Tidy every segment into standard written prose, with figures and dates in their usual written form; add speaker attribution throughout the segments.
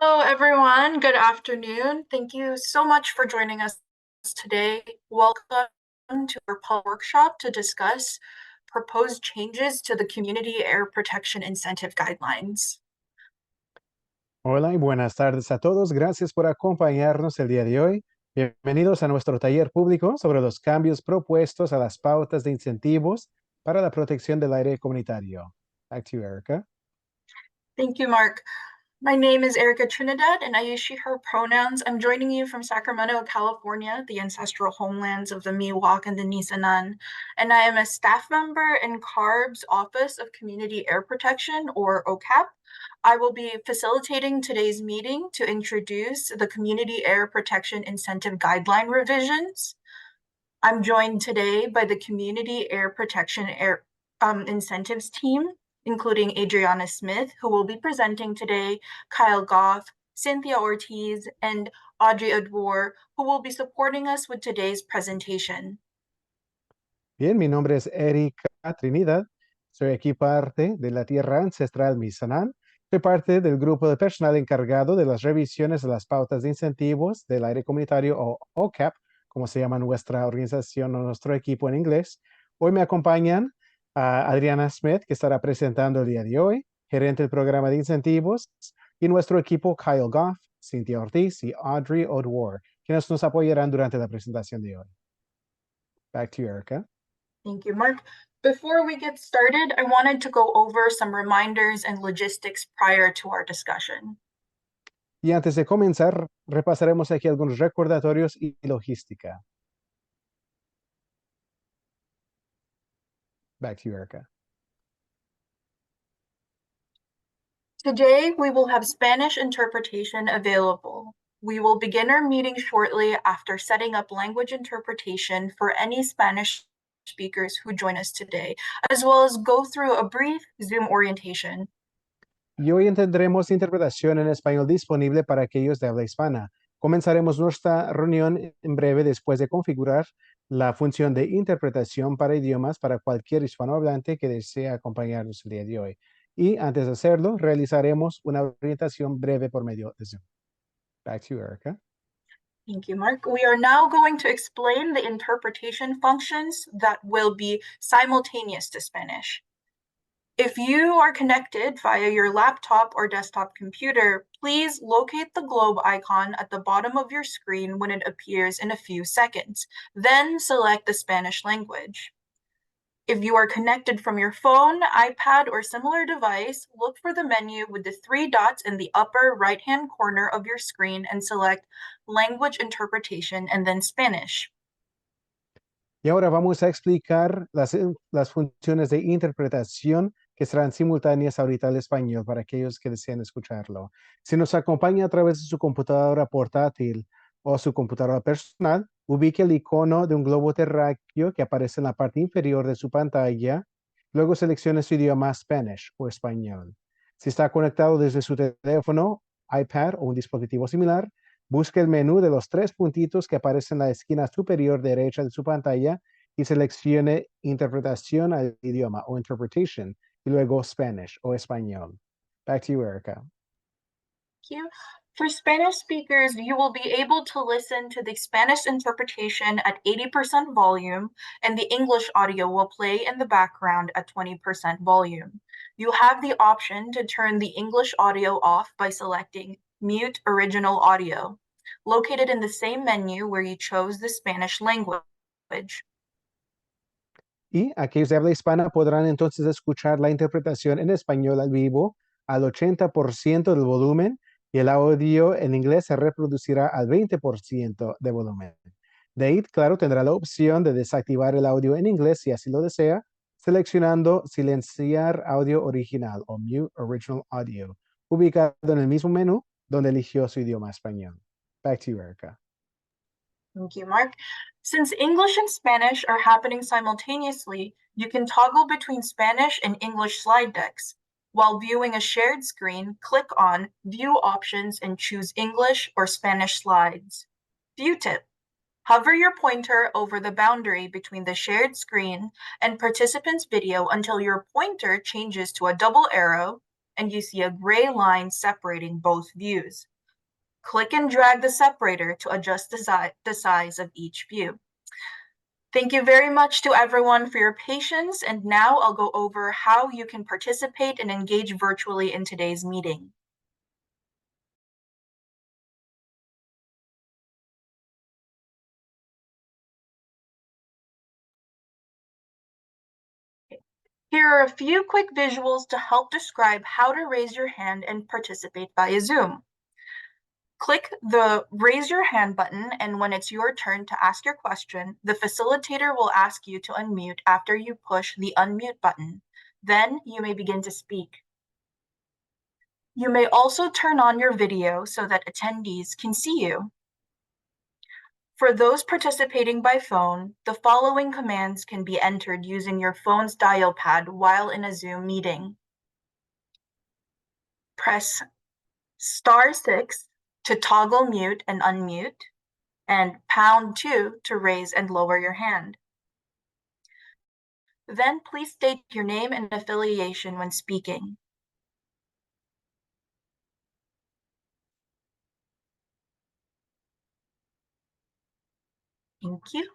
Speaker 1: Hello, everyone. Good afternoon. Thank you so much for joining us today. Welcome to our public workshop to discuss proposed changes to the Community Air Protection Incentive Guidelines.
Speaker 2: Hola y buenas tardes a todos. Gracias por acompañarnos el día de hoy. Bienvenidos a nuestro taller público sobre los cambios propuestos a las pautas de incentivos para la protección del aire comunitario. Back to you, Erica.
Speaker 1: Thank you, Mark. My name is Erica Trinidad, and I use she, her pronouns. I'm joining you from Sacramento, California, the ancestral homelands of the Miwok and the Nisenan, and I am a staff member in CARB's Office of Community Air Protection, or OCAP. I will be facilitating today's meeting to introduce the Community Air Protection Incentive Guideline revisions. I'm joined today by the Community Air Protection Incentives team, including Adriana Smith, who will be presenting today, Kyle Goff, Cynthia Ortiz, and Audrey Adwar, who will be supporting us with today's presentation.
Speaker 2: Bien, mi nombre es Erika Trinidad. Soy aquí parte de la Tierra Ancestral Misanan. Soy parte del grupo de personal encargado de las revisiones de las pautas de incentivos del aire comunitario o OCAP, como se llama nuestra organización o nuestro equipo en inglés. Hoy me acompañan a Adriana Smith, que estará presentando el día de hoy, gerente del programa de incentivos, y nuestro equipo Kyle Goff, Cynthia Ortiz y Audrey Odwar, quienes nos apoyarán durante la presentación de hoy. Back to you, Erica.
Speaker 1: Thank you, Mark. Before we get started, I wanted to go over some reminders and logistics prior to our discussion.
Speaker 2: Y antes de comenzar, repasaremos aquí algunos recordatorios y logística. Back to you, Erica.
Speaker 1: Today, we will have Spanish interpretation available. We will begin our meeting shortly after setting up language interpretation for any Spanish speakers who join us today, as well as go through a brief Zoom orientation.
Speaker 2: Y hoy tendremos interpretación en español disponible para aquellos de habla hispana. Comenzaremos nuestra reunión en breve después de configurar la función de interpretación para idiomas para cualquier hispanohablante que desee acompañarnos el día de hoy. Y antes de hacerlo, realizaremos una orientación breve por medio de Zoom. Back to you, Erica.
Speaker 1: Thank you, Mark. We are now going to explain the interpretation functions that will be simultaneous to Spanish. If you are connected via your laptop or desktop computer, please locate the globe icon at the bottom of your screen when it appears in a few seconds. Then select the Spanish language. If you are connected from your phone, iPad, or similar device, look for the menu with the three dots in the upper right-hand corner of your screen and select Language Interpretation and then Spanish.
Speaker 2: Y ahora vamos a explicar las funciones de interpretación que serán simultáneas ahorita al español para aquellos que deseen escucharlo. Si nos acompaña a través de su computadora portátil o su computadora personal, ubique el icono de un globo terráqueo que aparece en la parte inferior de su pantalla. Luego seleccione su idioma Spanish o español. Si está conectado desde su teléfono, iPad o un dispositivo similar, busque el menú de los tres puntitos que aparecen en la esquina superior derecha de su pantalla y seleccione Interpretación al idioma o Interpretation y luego Spanish o español. Back to you, Erica.
Speaker 1: Thank you. For Spanish speakers, you will be able to listen to the Spanish interpretation at 80% volume, and the English audio will play in the background at 20% volume. You have the option to turn the English audio off by selecting Mute Original Audio, located in the same menu where you chose the Spanish language.
Speaker 2: Y aquellos de habla hispana podrán entonces escuchar la interpretación en español al vivo al 80% del volumen y el audio en inglés se reproducirá al 20% de volumen. De ahí, claro, tendrá la opción de desactivar el audio en inglés si así lo desea, seleccionando Silenciar audio original o Mute Original Audio, ubicado en el mismo menú donde eligió su idioma español. Back to you, Erica.
Speaker 1: Thank you, Mark. Since English and Spanish are happening simultaneously, you can toggle between Spanish and English slide decks. While viewing a shared screen, click on View Options and choose English or Spanish slides. View tip: hover your pointer over the boundary between the shared screen and participant's video until your pointer changes to a double arrow and you see a gray line separating both views. Click and drag the separator to adjust the size of each view. Thank you very much to everyone for your patience, and now I'll go over how you can participate and engage virtually in today's meeting. Here are a few quick visuals to help describe how to raise your hand and participate via Zoom. Click the raise your hand button, and when it's your turn to ask your question, the facilitator will ask you to unmute after you push the unmute button. Then you may begin to speak. You may also turn on your video so that attendees can see you. For those participating by phone, the following commands can be entered using your phone's dial pad while in a Zoom meeting. Press *6 to toggle mute and unmute, and #2 to raise and lower your hand. Then please state your name and affiliation when speaking. Thank you.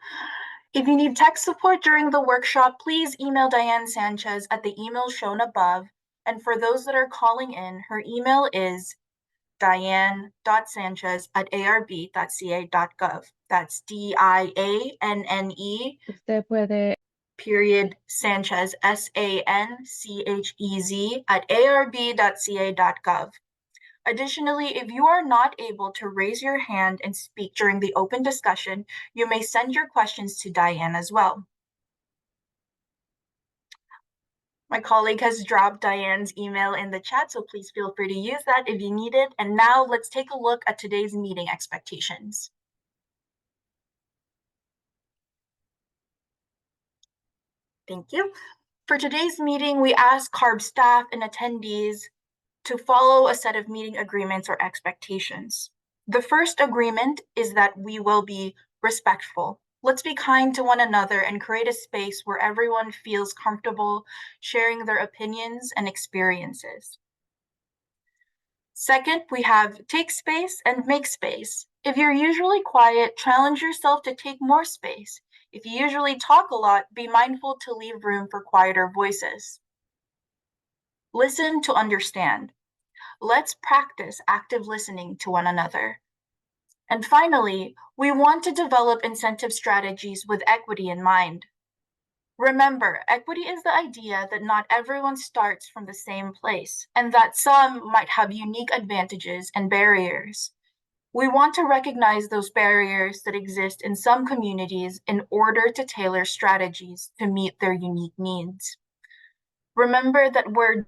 Speaker 1: If you need tech support during the workshop, please email Diane Sanchez at the email shown above. And for those that are calling in, her email is diane.sanchez@arb.ca.gov. That's DIANNE
Speaker 3: Usted puede
Speaker 1: Sanchez, SANCHEZ @arb.ca.gov. Additionally, if you are not able to raise your hand and speak during the open discussion, you may send your questions to Diane as well. My colleague has dropped Diane's email in the chat, so please feel free to use that if you need it. And now let's take a look at today's meeting expectations. Thank you. For today's meeting, we ask CARB staff and attendees to follow a set of meeting agreements or expectations. The first agreement is that we will be respectful. Let's be kind to one another and create a space where everyone feels comfortable sharing their opinions and experiences. Second, we have take space and make space. If you're usually quiet, challenge yourself to take more space. If you usually talk a lot, be mindful to leave room for quieter voices. Listen to understand. Let's practice active listening to one another. And finally, we want to develop incentive strategies with equity in mind. Remember, equity is the idea that not everyone starts from the same place, and that some might have unique advantages and barriers. We want to recognize those barriers that exist in some communities in order to tailor strategies to meet their unique needs. Remember that we're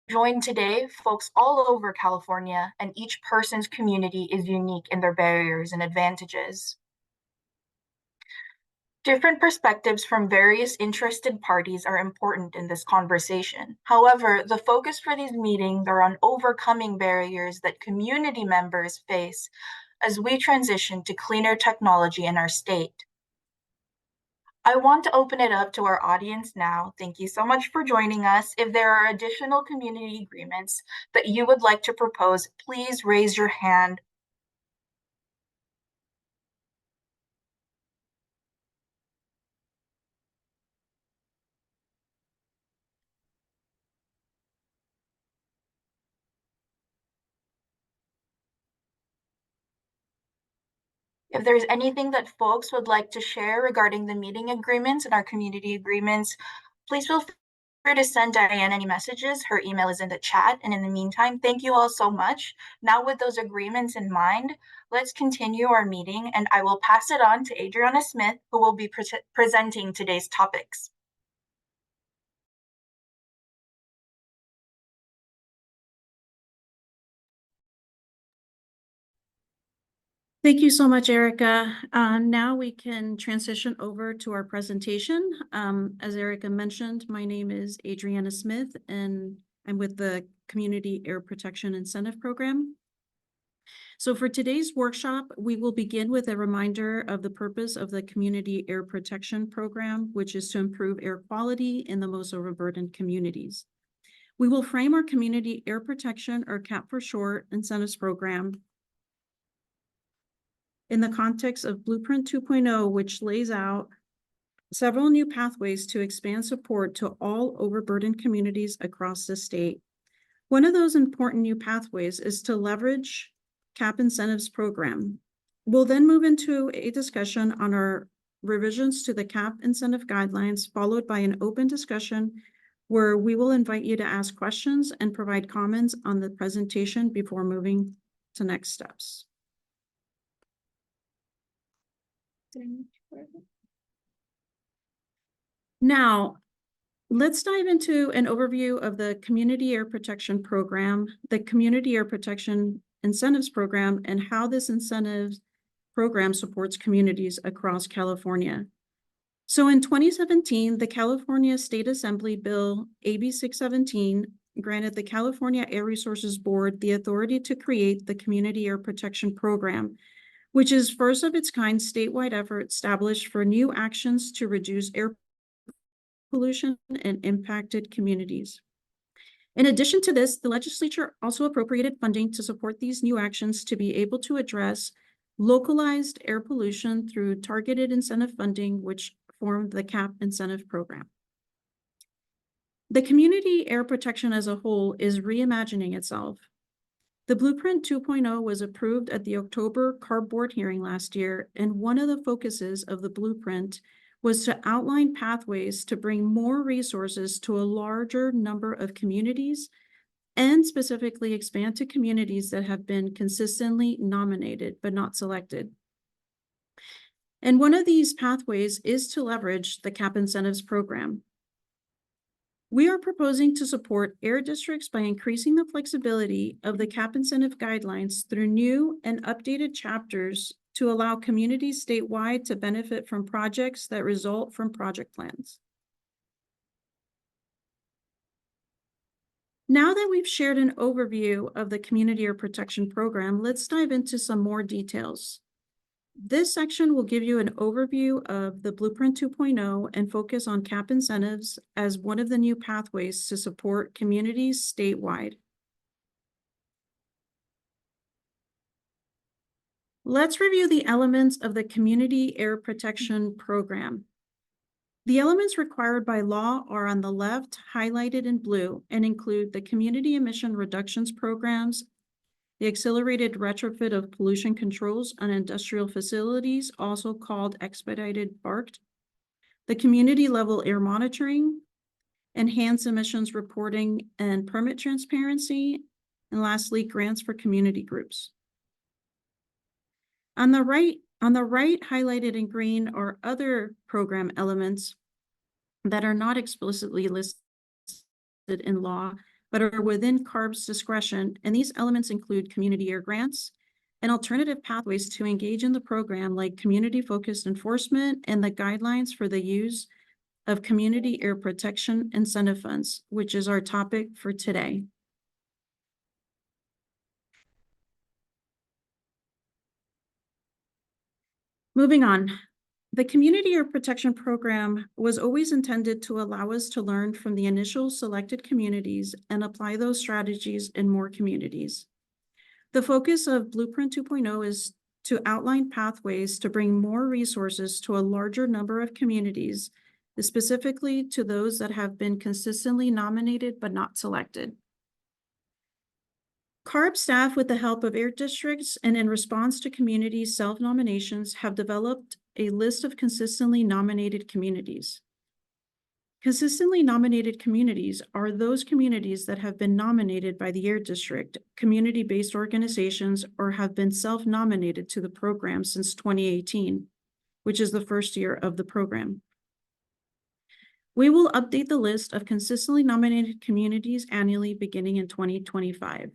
Speaker 1: joined today folks all over California, and each person's community is unique in their barriers and advantages. Different perspectives from various interested parties are important in this conversation. However, the focus for these meetings are on overcoming barriers that community members face as we transition to cleaner technology in our state. I want to open it up to our audience now. Thank you so much for joining us. If there are additional community agreements that you would like to propose, please raise your hand. If there's anything that folks would like to share regarding the meeting agreements and our community agreements, please feel free to send Diane any messages. Her email is in the chat. And in the meantime, thank you all so much. Now with those agreements in mind, let's continue our meeting, and I will pass it on to Adriana Smith, who will be presenting today's topics.
Speaker 4: Thank you so much, Erica. Now we can transition over to our presentation. As Erica mentioned, my name is Adriana Smith, and I'm with the Community Air Protection Incentive Program. So for today's workshop, we will begin with a reminder of the purpose of the Community Air Protection Program, which is to improve air quality in the most overburdened communities. We will frame our Community Air Protection, or CAP for short, incentives program in the context of Blueprint 2.0, which lays out several new pathways to expand support to all overburdened communities across the state. One of those important new pathways is to leverage CAP incentives program. We'll then move into a discussion on our revisions to the CAP incentive guidelines, followed by an open discussion where we will invite you to ask questions and provide comments on the presentation before moving to next steps. Now, let's dive into an overview of the Community Air Protection Program, the Community Air Protection Incentives Program, and how this incentives program supports communities across California. So in 2017, the California State Assembly Bill AB 617 granted the California Air Resources Board the authority to create the Community Air Protection Program, which is first of its kind statewide effort established for new actions to reduce air pollution in impacted communities. In addition to this, the legislature also appropriated funding to support these new actions to be able to address localized air pollution through targeted incentive funding, which formed the CAP incentive program. The community air protection as a whole is reimagining itself. The Blueprint 2.0 was approved at the October CARB board hearing last year, and one of the focuses of the blueprint was to outline pathways to bring more resources to a larger number of communities and specifically expand to communities that have been consistently nominated but not selected. And one of these pathways is to leverage the CAP incentives program. We are proposing to support air districts by increasing the flexibility of the CAP incentive guidelines through new and updated chapters to allow communities statewide to benefit from projects that result from project plans. Now that we've shared an overview of the Community Air Protection Program, let's dive into some more details. This section will give you an overview of the Blueprint 2.0 and focus on CAP incentives as one of the new pathways to support communities statewide. Let's review the elements of the Community Air Protection Program. The elements required by law are on the left, highlighted in blue, and include the Community Emission Reductions Programs, the accelerated retrofit of pollution controls on industrial facilities, also called expedited BART, the community level air monitoring, enhanced emissions reporting and permit transparency, and lastly, grants for community groups. On the right, highlighted in green are other program elements that are not explicitly listed in law, but are within CARB's discretion, and these elements include community air grants and alternative pathways to engage in the program, like community-focused enforcement and the guidelines for the use of community air protection incentive funds, which is our topic for today. Moving on. The Community Air Protection Program was always intended to allow us to learn from the initial selected communities and apply those strategies in more communities. The focus of Blueprint 2.0 is to outline pathways to bring more resources to a larger number of communities, specifically to those that have been consistently nominated but not selected. CARB staff, with the help of air districts and in response to community self-nominations, have developed a list of consistently nominated communities. Consistently nominated communities are those communities that have been nominated by the air district, community-based organizations, or have been self-nominated to the program since 2018, which is the first year of the program. We will update the list of consistently nominated communities annually beginning in 2025.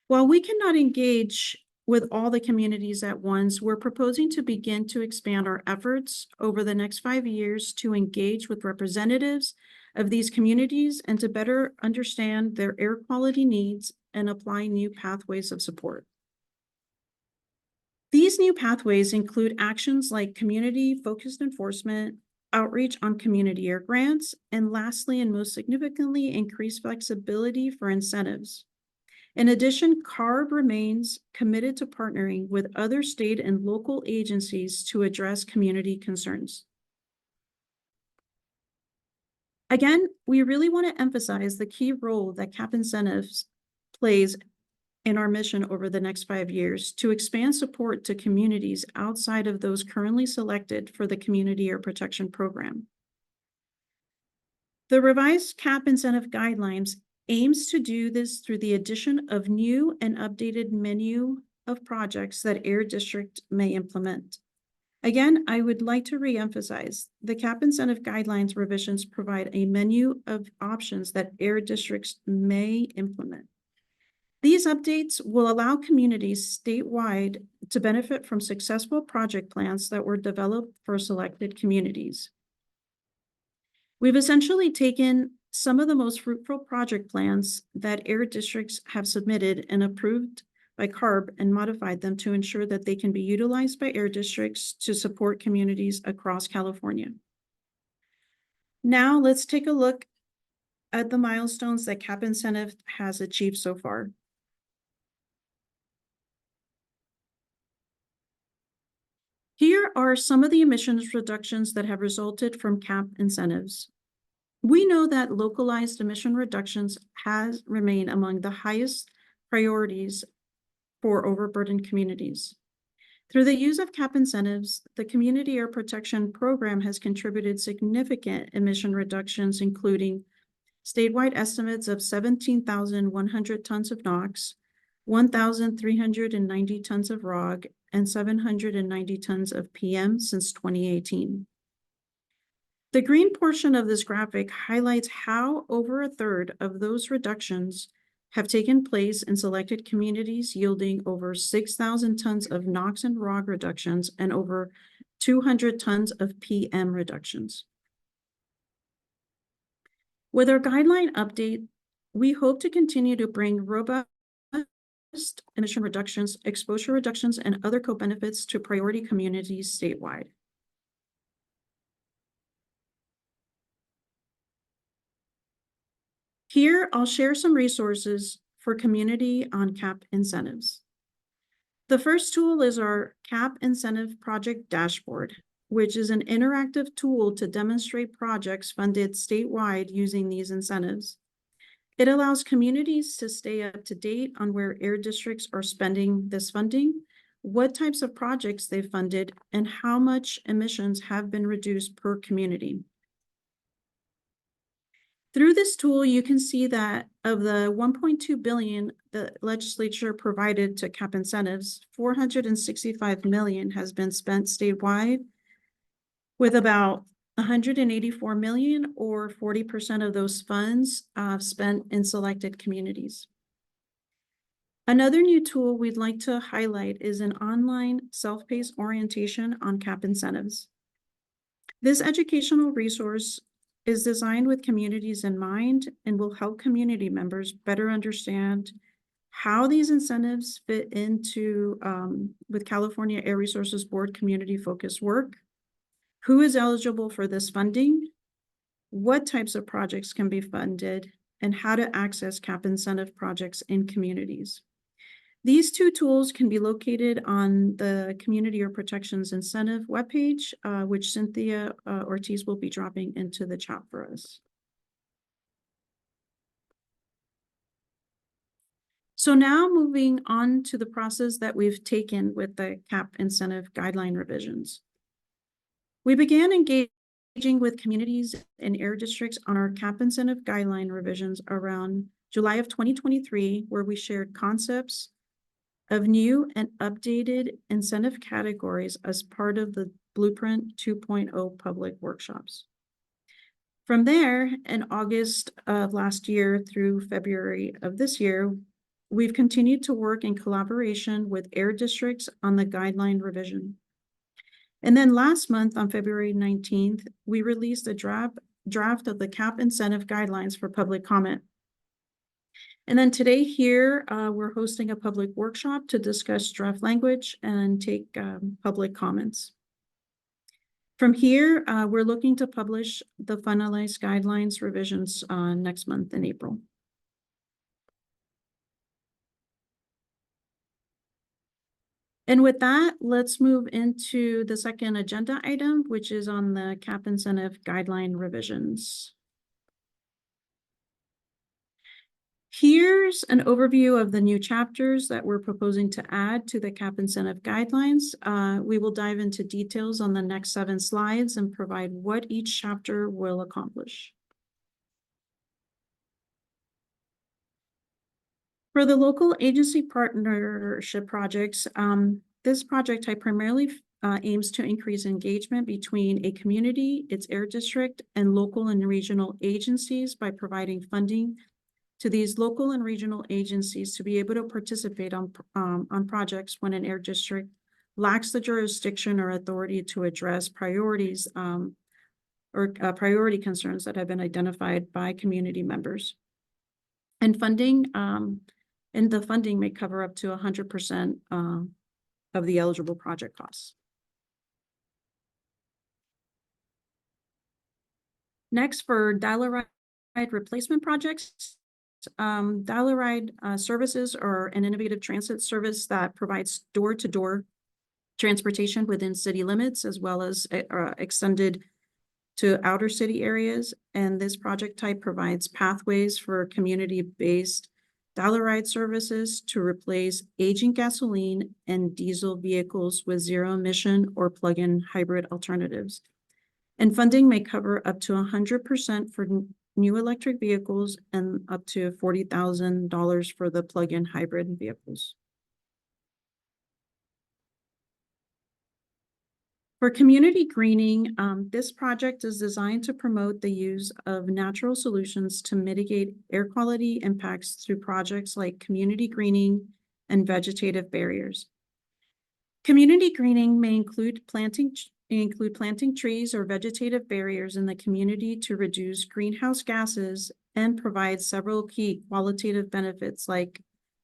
Speaker 4: While we cannot engage with all the communities at once, we're proposing to begin to expand our efforts over the next 5 years to engage with representatives of these communities and to better understand their air quality needs and apply new pathways of support. These new pathways include actions like community-focused enforcement, outreach on community air grants, and lastly, and most significantly, increased flexibility for incentives. In addition, CARB remains committed to partnering with other state and local agencies to address community concerns. Again, we really want to emphasize the key role that CAP incentives plays in our mission over the next 5 years to expand support to communities outside of those currently selected for the Community Air Protection Program. The revised CAP incentive guidelines aims to do this through the addition of new and updated menu of projects that Air District may implement. Again, I would like to reemphasize the CAP incentive guidelines revisions provide a menu of options that Air Districts may implement. These updates will allow communities statewide to benefit from successful project plans that were developed for selected communities. We've essentially taken some of the most fruitful project plans that Air Districts have submitted and approved by CARB and modified them to ensure that they can be utilized by Air Districts to support communities across California. Now let's take a look at the milestones that CAP incentive has achieved so far. Here are some of the emissions reductions that have resulted from CAP incentives. We know that localized emission reductions has remained among the highest priorities for overburdened communities. Through the use of CAP incentives, the Community Air Protection Program has contributed significant emission reductions, including statewide estimates of 17,100 tons of NOx, 1,390 tons of ROG, and 790 tons of PM since 2018. The green portion of this graphic highlights how over a third of those reductions have taken place in selected communities, yielding over 6,000 tons of NOx and ROG reductions and over 200 tons of PM reductions. With our guideline update, we hope to continue to bring robust emission reductions, exposure reductions, and other co-benefits to priority communities statewide. Here, I'll share some resources for community on CAP incentives. The first tool is our CAP Incentive Project Dashboard, which is an interactive tool to demonstrate projects funded statewide using these incentives. It allows communities to stay up to date on where air districts are spending this funding, what types of projects they've funded, and how much emissions have been reduced per community. Through this tool, you can see that of the $1.2 billion the legislature provided to CAP incentives, $465 million has been spent statewide, with about $184 million or 40% of those funds spent in selected communities. Another new tool we'd like to highlight is an online self-paced orientation on CAP incentives. This educational resource is designed with communities in mind and will help community members better understand how these incentives fit into with California Air Resources Board community focused work, who is eligible for this funding, what types of projects can be funded, and how to access CAP incentive projects in communities. These two tools can be located on the Community Air Protections Incentive webpage, which Cynthia Ortiz will be dropping into the chat for us. So now moving on to the process that we've taken with the CAP incentive guideline revisions. We began engaging with communities and air districts on our CAP incentive guideline revisions around July of 2023, where we shared concepts of new and updated incentive categories as part of the Blueprint 2.0 public workshops. From there, in August of last year through February of this year, we've continued to work in collaboration with air districts on the guideline revision. And then last month on February 19th, we released a draft of the CAP incentive guidelines for public comment. And then today here, we're hosting a public workshop to discuss draft language and take public comments. From here, we're looking to publish the finalized guidelines revisions next month in April. And with that, let's move into the second agenda item, which is on the cap incentive guideline revisions. Here's an overview of the new chapters that we're proposing to add to the cap incentive guidelines. We will dive into details on the next 7 slides and provide what each chapter will accomplish. For the local agency partnership projects, this project type primarily aims to increase engagement between a community, its air district, and local and regional agencies by providing funding to these local and regional agencies to be able to participate on projects when an air district lacks the jurisdiction or authority to address priorities or priority concerns that have been identified by community members. And the funding may cover up to 100% of the eligible project costs. Next, for dial-a-ride replacement projects, dial-a-ride services are an innovative transit service that provides door-to-door transportation within city limits, as well as extended to outer city areas. And this project type provides pathways for community-based dial-a-ride services to replace aging gasoline and diesel vehicles with zero-emission or plug-in hybrid alternatives. And funding may cover up to 100% for new electric vehicles and up to $40,000 for the plug-in hybrid vehicles. For community greening, this project is designed to promote the use of natural solutions to mitigate air quality impacts through projects like community greening and vegetative barriers. Community greening may include planting trees or vegetative barriers in the community to reduce greenhouse gases and provide several key qualitative benefits like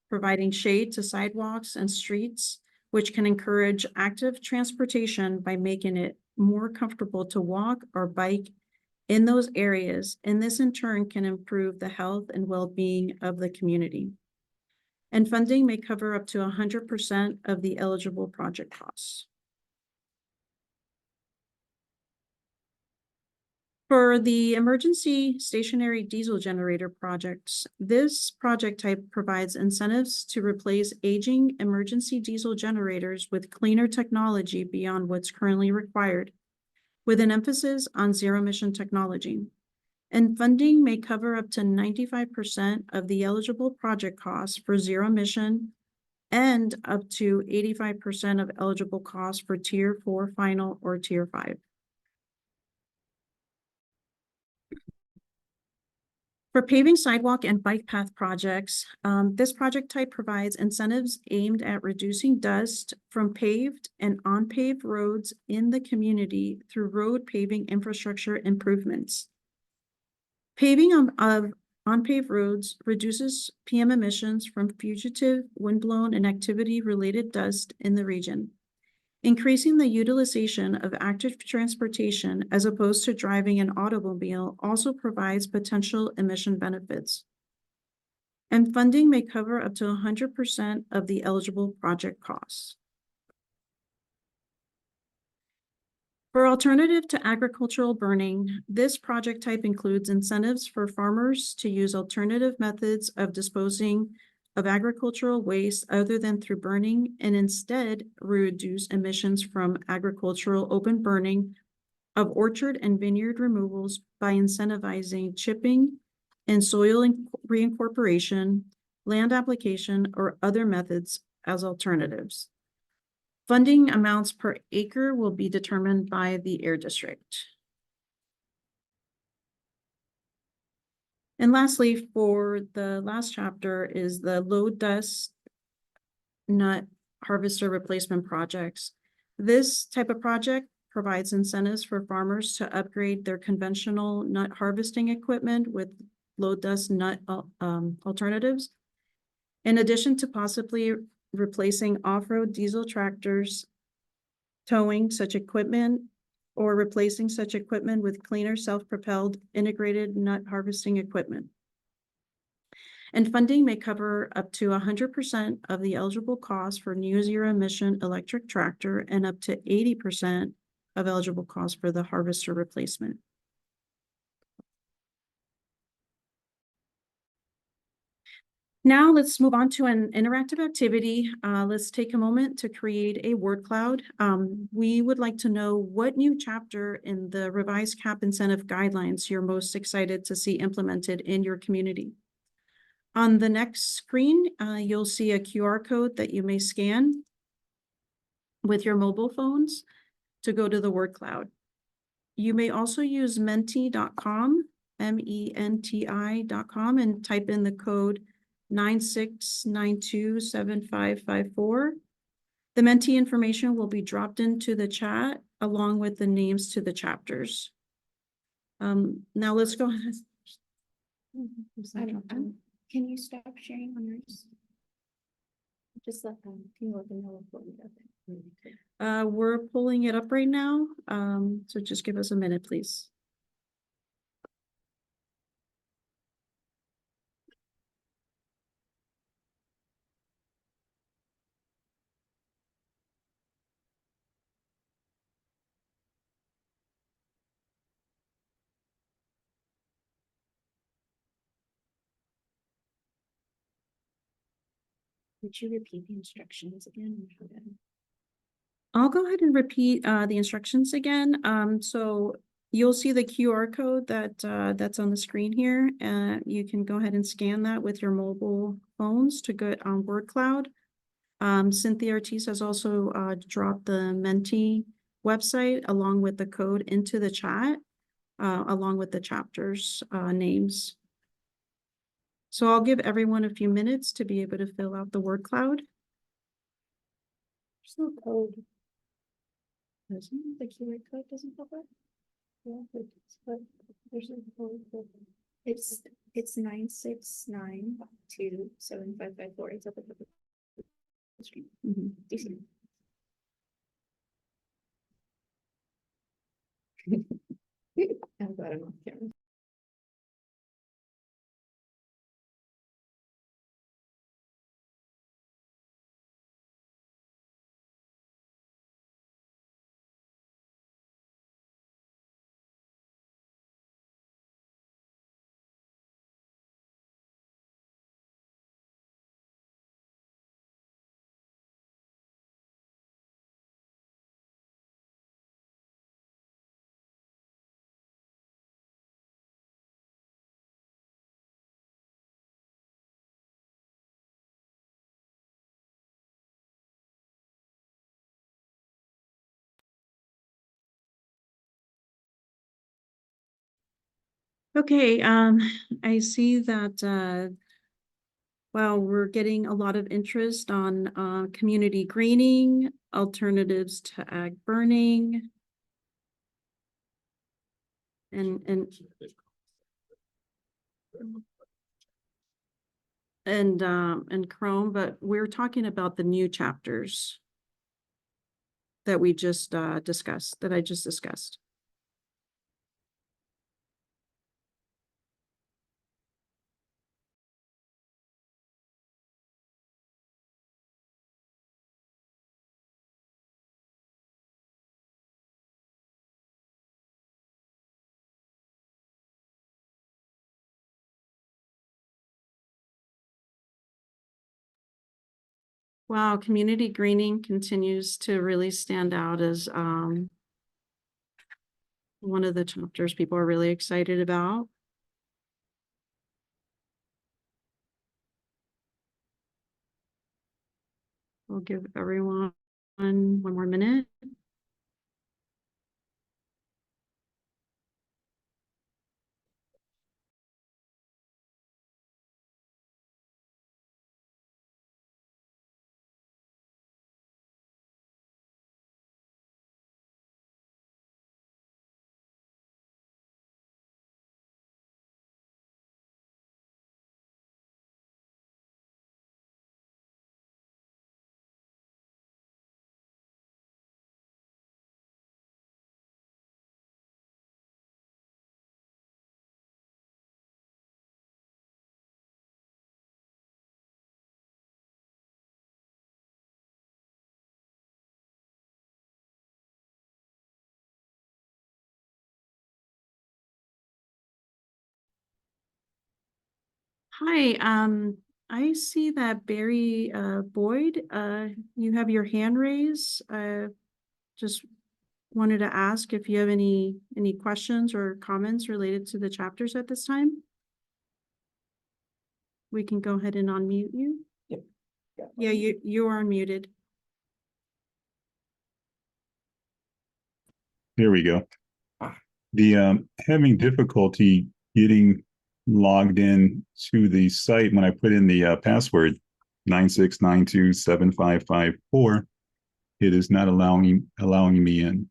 Speaker 4: providing shade to sidewalks and streets, which can encourage active transportation by making it more comfortable to walk or bike in those areas. And this in turn can improve the health and well-being of the community. And funding may cover up to 100% of the eligible project costs. For the emergency stationary diesel generator projects, this project type provides incentives to replace aging emergency diesel generators with cleaner technology beyond what's currently required, with an emphasis on zero-emission technology. And funding may cover up to 95% of the eligible project costs for zero-emission and up to 85% of eligible costs for Tier 4 final or Tier 5. For paving sidewalk and bike path projects, this project type provides incentives aimed at reducing dust from paved and unpaved roads in the community through road paving infrastructure improvements. Paving of unpaved roads reduces PM emissions from fugitive, windblown, and activity-related dust in the region. Increasing the utilization of active transportation as opposed to driving an automobile also provides potential emission benefits. And funding may cover up to 100% of the eligible project costs. For alternative to agricultural burning, this project type includes incentives for farmers to use alternative methods of disposing of agricultural waste other than through burning, and instead reduce emissions from agricultural open burning of orchard and vineyard removals by incentivizing chipping and soil reincorporation, land application, or other methods as alternatives. Funding amounts per acre will be determined by the air district. And lastly, for the last chapter is the low dust nut harvester replacement projects. This type of project provides incentives for farmers to upgrade their conventional nut harvesting equipment with low dust nut alternatives. In addition to possibly replacing off-road diesel tractors, towing such equipment, or replacing such equipment with cleaner self-propelled integrated nut harvesting equipment. And funding may cover up to 100% of the eligible cost for new zero emission electric tractor and up to 80% of eligible cost for the harvester replacement. Now let's move on to an interactive activity. Let's take a moment to create a word cloud. We would like to know what new chapter in the revised CAP incentive guidelines you're most excited to see implemented in your community. On the next screen, you'll see a QR code that you may scan with your mobile phones to go to the word cloud. You may also use menti.com, MENTI.com, and type in the code 96927554. The Menti information will be dropped into the chat along with the names to the chapters. Now let's go ahead.
Speaker 3: Can you stop sharing on yours? Just let them, can you let them know what we got there?
Speaker 4: We're pulling it up right now. So just give us a minute, please.
Speaker 3: Would you repeat the instructions again?
Speaker 4: I'll go ahead and repeat the instructions again. So you'll see the QR code that's on the screen here. You can go ahead and scan that with your mobile phones to get on word cloud. Cynthia Ortiz has also dropped the Menti website along with the code into the chat, along with the chapters names. So I'll give everyone a few minutes to be able to fill out the word cloud.
Speaker 3: There's no code. The QR code doesn't pop up? Yeah, but there's no code. It's 96927554. It's up at the screen.
Speaker 4: Mhm.
Speaker 3: Do you see it? I'm glad I'm off camera.
Speaker 4: Okay, I see that well, we're getting a lot of interest on community greening, alternatives to ag burning. And Chrome, but we're talking about the new chapters that we just discussed, that I just discussed. Wow, community greening continues to really stand out as one of the chapters people are really excited about. I'll give everyone one more minute. Hi, I see that Barry Boyd, you have your hand raised. Just wanted to ask if you have any questions or comments related to the chapters at this time. We can go ahead and unmute you.
Speaker 3: Yep.
Speaker 4: Yeah, you are unmuted.
Speaker 5: There we go. The having difficulty getting logged in to the site when I put in the password 96927554, it is not allowing me in.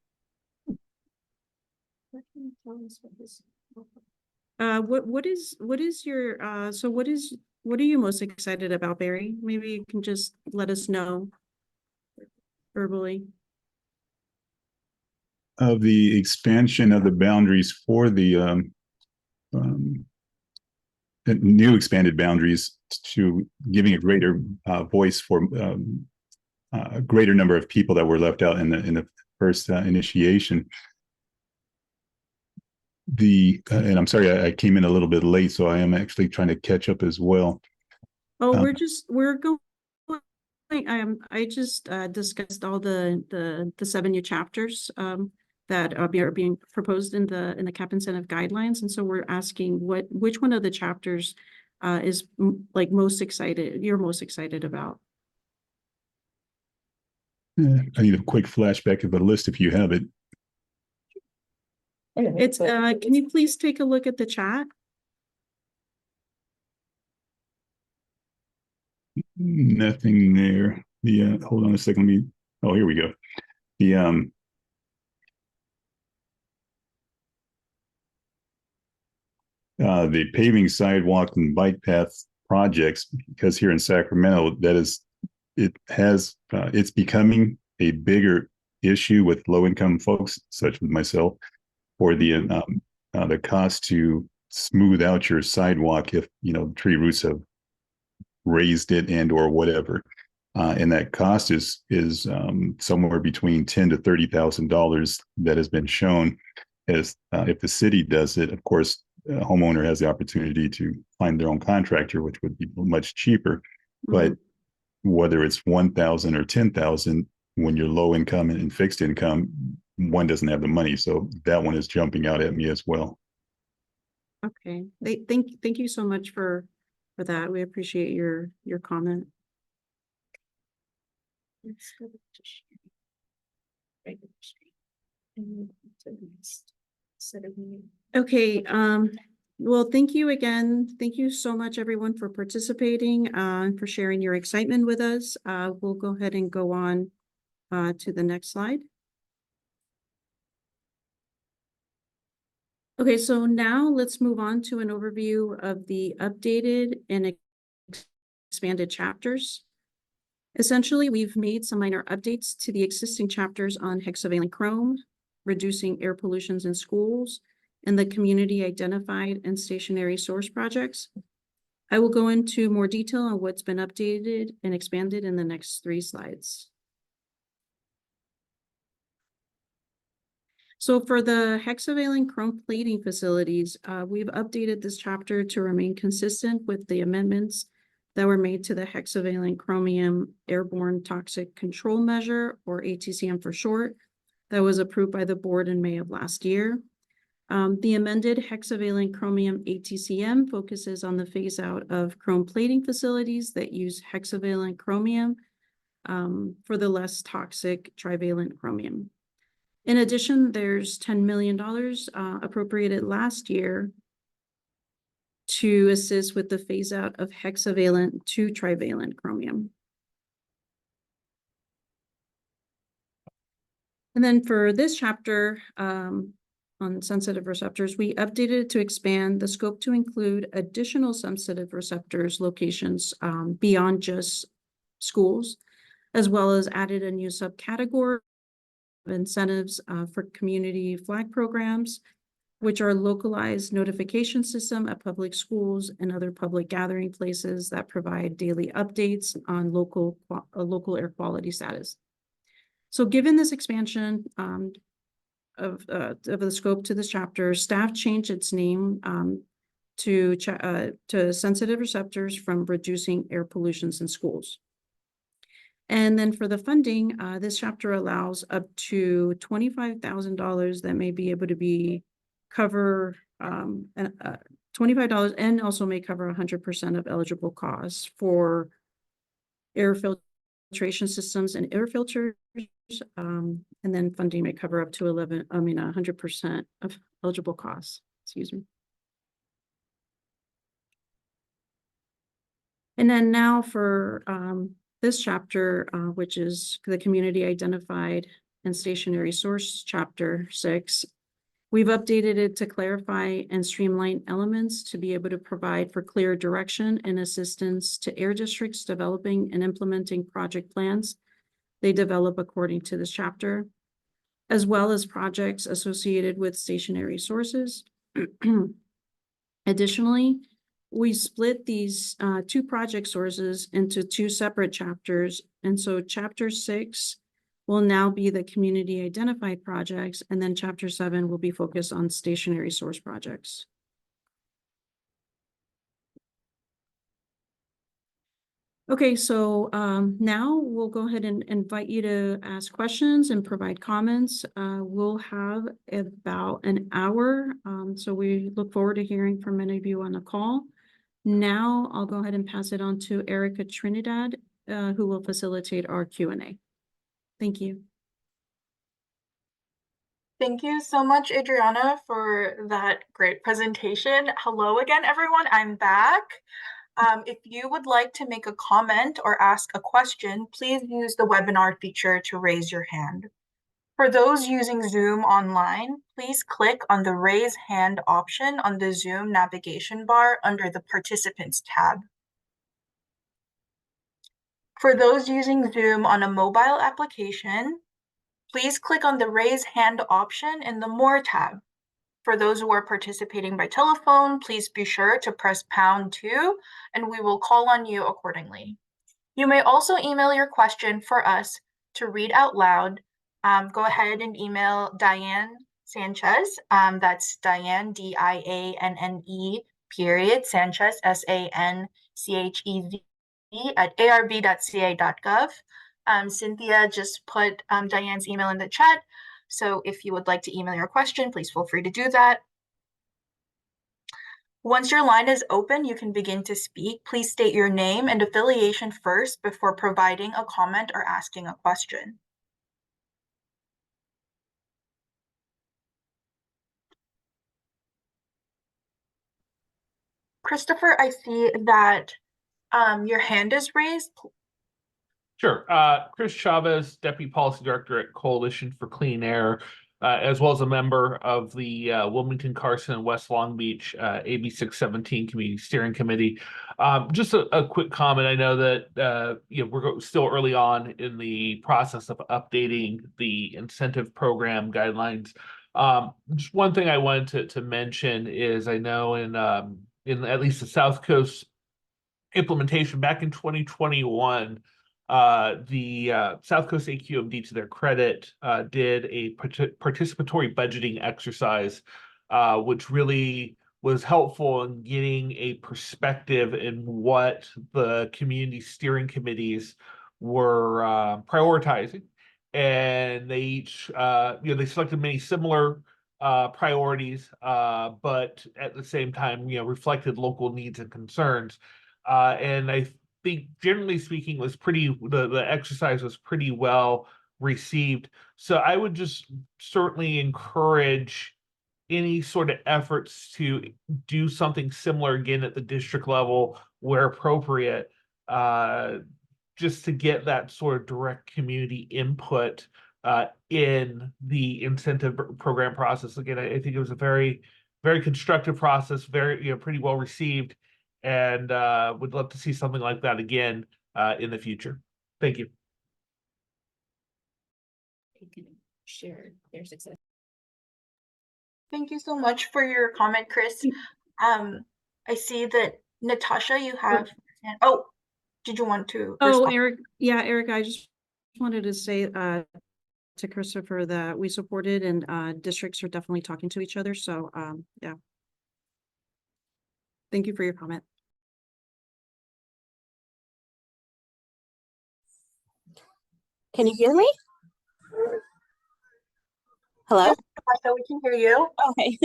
Speaker 4: What is your so what are you most excited about, Barry? Maybe you can just let us know verbally.
Speaker 5: Of the expansion of the boundaries for the new expanded boundaries to giving a greater voice for a greater number of people that were left out in the first initiation. And I'm sorry, I came in a little bit late, so I am actually trying to catch up as well.
Speaker 4: Oh, we're going. I just discussed all the 7 new chapters that are being proposed in the cap incentive guidelines, and so we're asking which one of the chapters is like you're most excited about.
Speaker 5: I need a quick flashback of the list if you have it.
Speaker 4: It's can you please take a look at the chat?
Speaker 5: Nothing there. The hold on a second. Oh, here we go. The paving, sidewalk, and bike path projects, because here in Sacramento, it's becoming a bigger issue with low income folks, such as myself, for the cost to smooth out your sidewalk if tree roots have raised it and or whatever. And that cost is somewhere between $10,000 to $30,000 that has been shown. As if the city does it, of course, a homeowner has the opportunity to find their own contractor, which would be much cheaper. But whether it's 1,000 or 10,000, when you're low income and fixed income, one doesn't have the money. So that one is jumping out at me as well.
Speaker 4: Okay, thank you so much for that. We appreciate your comment.
Speaker 3: Let's go to share. Regular screen. And move to the next set of meeting.
Speaker 4: Okay, well, thank you again. Thank you so much, everyone, for participating, for sharing your excitement with us. We'll go ahead and go on to the next slide. Okay, so now let's move on to an overview of the updated and expanded chapters. Essentially, we've made some minor updates to the existing chapters on hexavalent chrome, reducing air pollutions in schools, and the community identified and stationary source projects. I will go into more detail on what's been updated and expanded in the next 3 slides. So for the hexavalent chrome plating facilities, we've updated this chapter to remain consistent with the amendments that were made to the hexavalent chromium airborne toxic control measure, or ATCM for short, that was approved by the board in May of last year. The amended hexavalent chromium ATCM focuses on the phase out of chrome plating facilities that use hexavalent chromium for the less toxic trivalent chromium. In addition, there's $10 million appropriated last year to assist with the phase out of hexavalent to trivalent chromium. And then for this chapter on sensitive receptors, we updated it to expand the scope to include additional sensitive receptors locations beyond just schools, as well as added a new subcategory of incentives for community flag programs, which are localized notification system at public schools and other public gathering places that provide daily updates on local air quality status. So given this expansion of the scope to this chapter, staff changed its name to sensitive receptors from reducing air pollutions in schools. And then for the funding, this chapter allows up to $25,000 that may be able to be cover $25 and also may cover 100% of eligible costs for air filtration systems and air filters. And then funding may cover up to 100% of eligible costs. Excuse me. And then now for this chapter, which is the community identified and stationary source, chapter 6, we've updated it to clarify and streamline elements to be able to provide for clear direction and assistance to air districts developing and implementing project plans they develop according to this chapter, as well as projects associated with stationary sources. Additionally, we split these two project sources into two separate chapters. And so chapter 6 will now be the community identified projects, and then chapter 7 will be focused on stationary source projects. Okay, so now we'll go ahead and invite you to ask questions and provide comments. We'll have about an hour, so we look forward to hearing from many of you on the call. Now I'll go ahead and pass it on to Erica Trinidad, who will facilitate our Q&A. Thank you.
Speaker 1: Thank you so much, Adriana, for that great presentation. Hello again, everyone. I'm back. If you would like to make a comment or ask a question, please use the webinar feature to raise your hand. For those using Zoom online, please click on the raise hand option on the Zoom navigation bar under the Participants tab. For those using Zoom on a mobile application, please click on the raise hand option in the More tab. For those who are participating by telephone, please be sure to press #2 and we will call on you accordingly. You may also email your question for us to read out loud. Go ahead and email Diane Sanchez. That's Diane, DIANNE, Sanchez, SANCHEZ, at arb.ca.gov. Cynthia just put Diane's email in the chat. So if you would like to email your question, please feel free to do that. Once your line is open, you can begin to speak. Please state your name and affiliation first before providing a comment or asking a question. Christopher, I see that your hand is raised.
Speaker 6: Sure. Chris Chavez, Deputy Policy Director at Coalition for Clean Air, as well as a member of the Wilmington, Carson, and West Long Beach AB 617 Community Steering Committee. Just a quick comment. I know that we're still early on in the process of updating the incentive program guidelines. Just one thing I wanted to mention is I know in at least the South Coast implementation back in 2021, the South Coast AQMD, to their credit, did a participatory budgeting exercise, which really was helpful in getting a perspective in what the community steering committees were prioritizing. And they each, they selected many similar priorities, but at the same time, reflected local needs and concerns. And I think, generally speaking, the exercise was pretty well received. So I would just certainly encourage any sort of efforts to do something similar again at the district level where appropriate, just to get that sort of direct community input in the incentive program process. Again, I think it was a very, very constructive process, very, pretty well received, and would love to see something like that again in the future. Thank you.
Speaker 3: You can share their success.
Speaker 1: Thank you so much for your comment, Chris. I see that Natasha, you have. Oh, did you want to respond?
Speaker 4: Eric, I just wanted to say to Christopher that we supported, and districts are definitely talking to each other. So yeah. Thank you for your comment.
Speaker 7: Can you hear me? Hello?
Speaker 1: Yes, Natasha, we can hear you.
Speaker 7: Okay.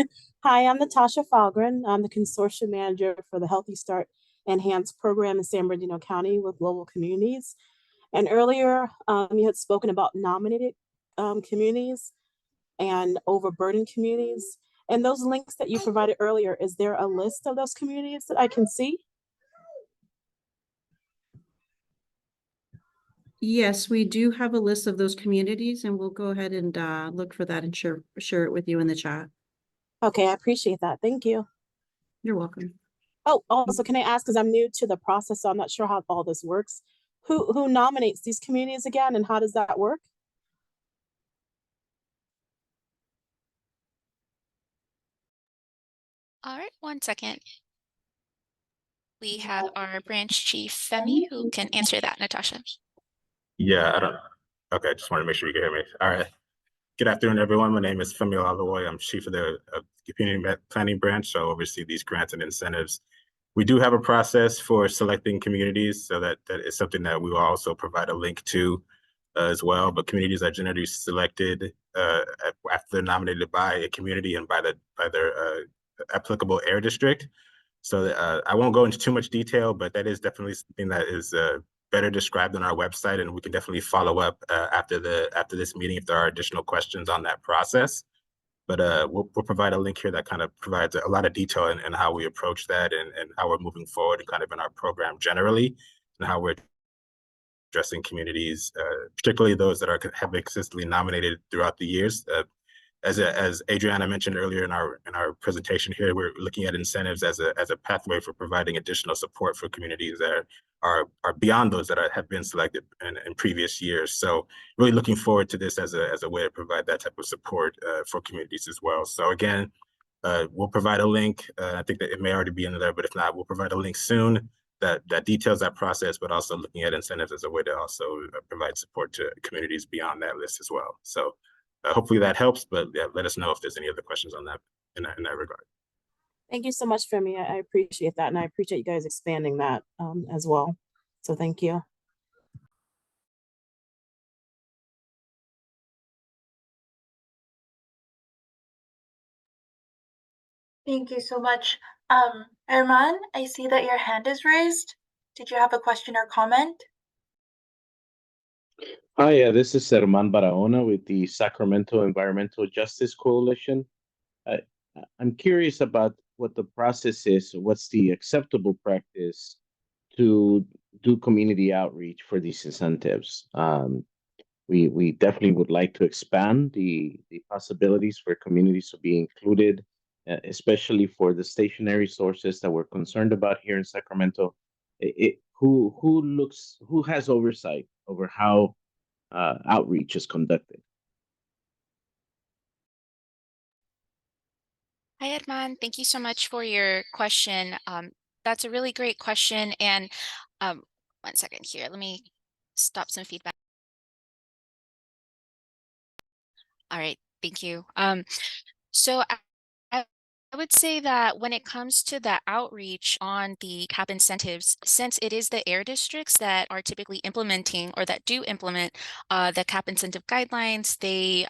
Speaker 7: Hi, I'm Natasha Falgren. I'm the consortium manager for the Healthy Start Enhanced program in San Bernardino County with Global Communities. And earlier, you had spoken about nominated communities and overburdened communities. And those links that you provided earlier, is there a list of those communities that I can see?
Speaker 4: Yes, we do have a list of those communities, and we'll go ahead and look for that and share it with you in the chat.
Speaker 7: Okay, I appreciate that. Thank you.
Speaker 4: You're welcome.
Speaker 7: Oh, also, can I ask, because I'm new to the process, so I'm not sure how all this works. Who nominates these communities again, and how does that work?
Speaker 8: All right, 1 second. We have our branch chief, Femi, who can answer that, Natasha.
Speaker 9: Yeah, I don't. Okay, just wanted to make sure you can hear me. All right. Good afternoon, everyone. My name is Femi Olaloy. I'm chief of the community planning branch, so I oversee these grants and incentives. We do have a process for selecting communities, so that is something that we will also provide a link to as well. But communities are generally selected after they're nominated by a community and by their applicable air district. So I won't go into too much detail, but that is definitely something that is better described on our website, and we can definitely follow up after this meeting if there are additional questions on that process. But we'll provide a link here that kind of provides a lot of detail in how we approach that and how we're moving forward and kind of in our program generally, and how we're addressing communities, particularly those that have been consistently nominated throughout the years. As Adriana mentioned earlier in our presentation here, we're looking at incentives as a pathway for providing additional support for communities that are beyond those that have been selected in previous years. So really looking forward to this as a way to provide that type of support for communities as well. So again, we'll provide a link. I think that it may already be in there, but if not, we'll provide a link soon that details that process, but also looking at incentives as a way to also provide support to communities beyond that list as well. So hopefully that helps, but yeah, let us know if there's any other questions on that in that regard.
Speaker 7: Thank you so much, Femi. I appreciate that, and I appreciate you guys expanding that as well. So thank you.
Speaker 1: Thank you so much. Herman, I see that your hand is raised. Did you have a question or comment?
Speaker 10: Hi, this is Herman Barahona with the Sacramento Environmental Justice Coalition. I'm curious about what the process is. What's the acceptable practice to do community outreach for these incentives? We definitely would like to expand the possibilities for communities to be included, especially for the stationary sources that we're concerned about here in Sacramento. Who has oversight over how outreach is conducted?
Speaker 8: Hi, Edmond. Thank you so much for your question. That's a really great question. And 1 second here, let me stop some feedback. All right, thank you. So I would say that when it comes to the outreach on the CAP incentives, since it is the air districts that are typically implementing or that do implement the CAP incentive guidelines, they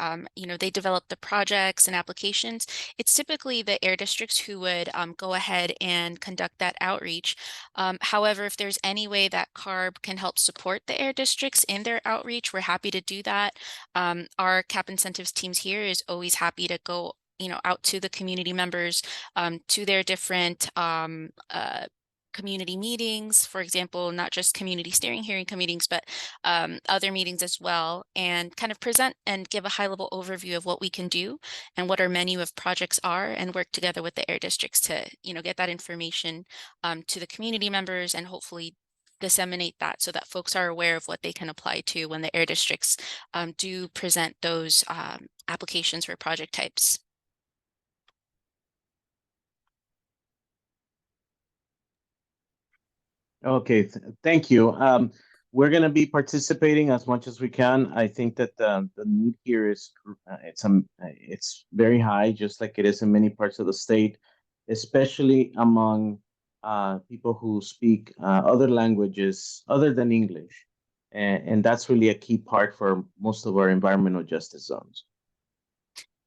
Speaker 8: they develop the projects and applications. It's typically the air districts who would go ahead and conduct that outreach. However, if there's any way that CARB can help support the air districts in their outreach, we're happy to do that. Our CAP incentives teams here is always happy to go out to the community members, to their different community meetings, for example, not just community steering hearing meetings, but other meetings as well, and kind of present and give a high level overview of what we can do and what our menu of projects are, and work together with the air districts to, get that information to the community members and hopefully disseminate that so that folks are aware of what they can apply to when the air districts do present those applications for project types.
Speaker 10: Okay, thank you. We're going to be participating as much as we can. I think that the need here is it's very high, just like it is in many parts of the state, especially among people who speak other languages other than English. And that's really a key part for most of our environmental justice zones.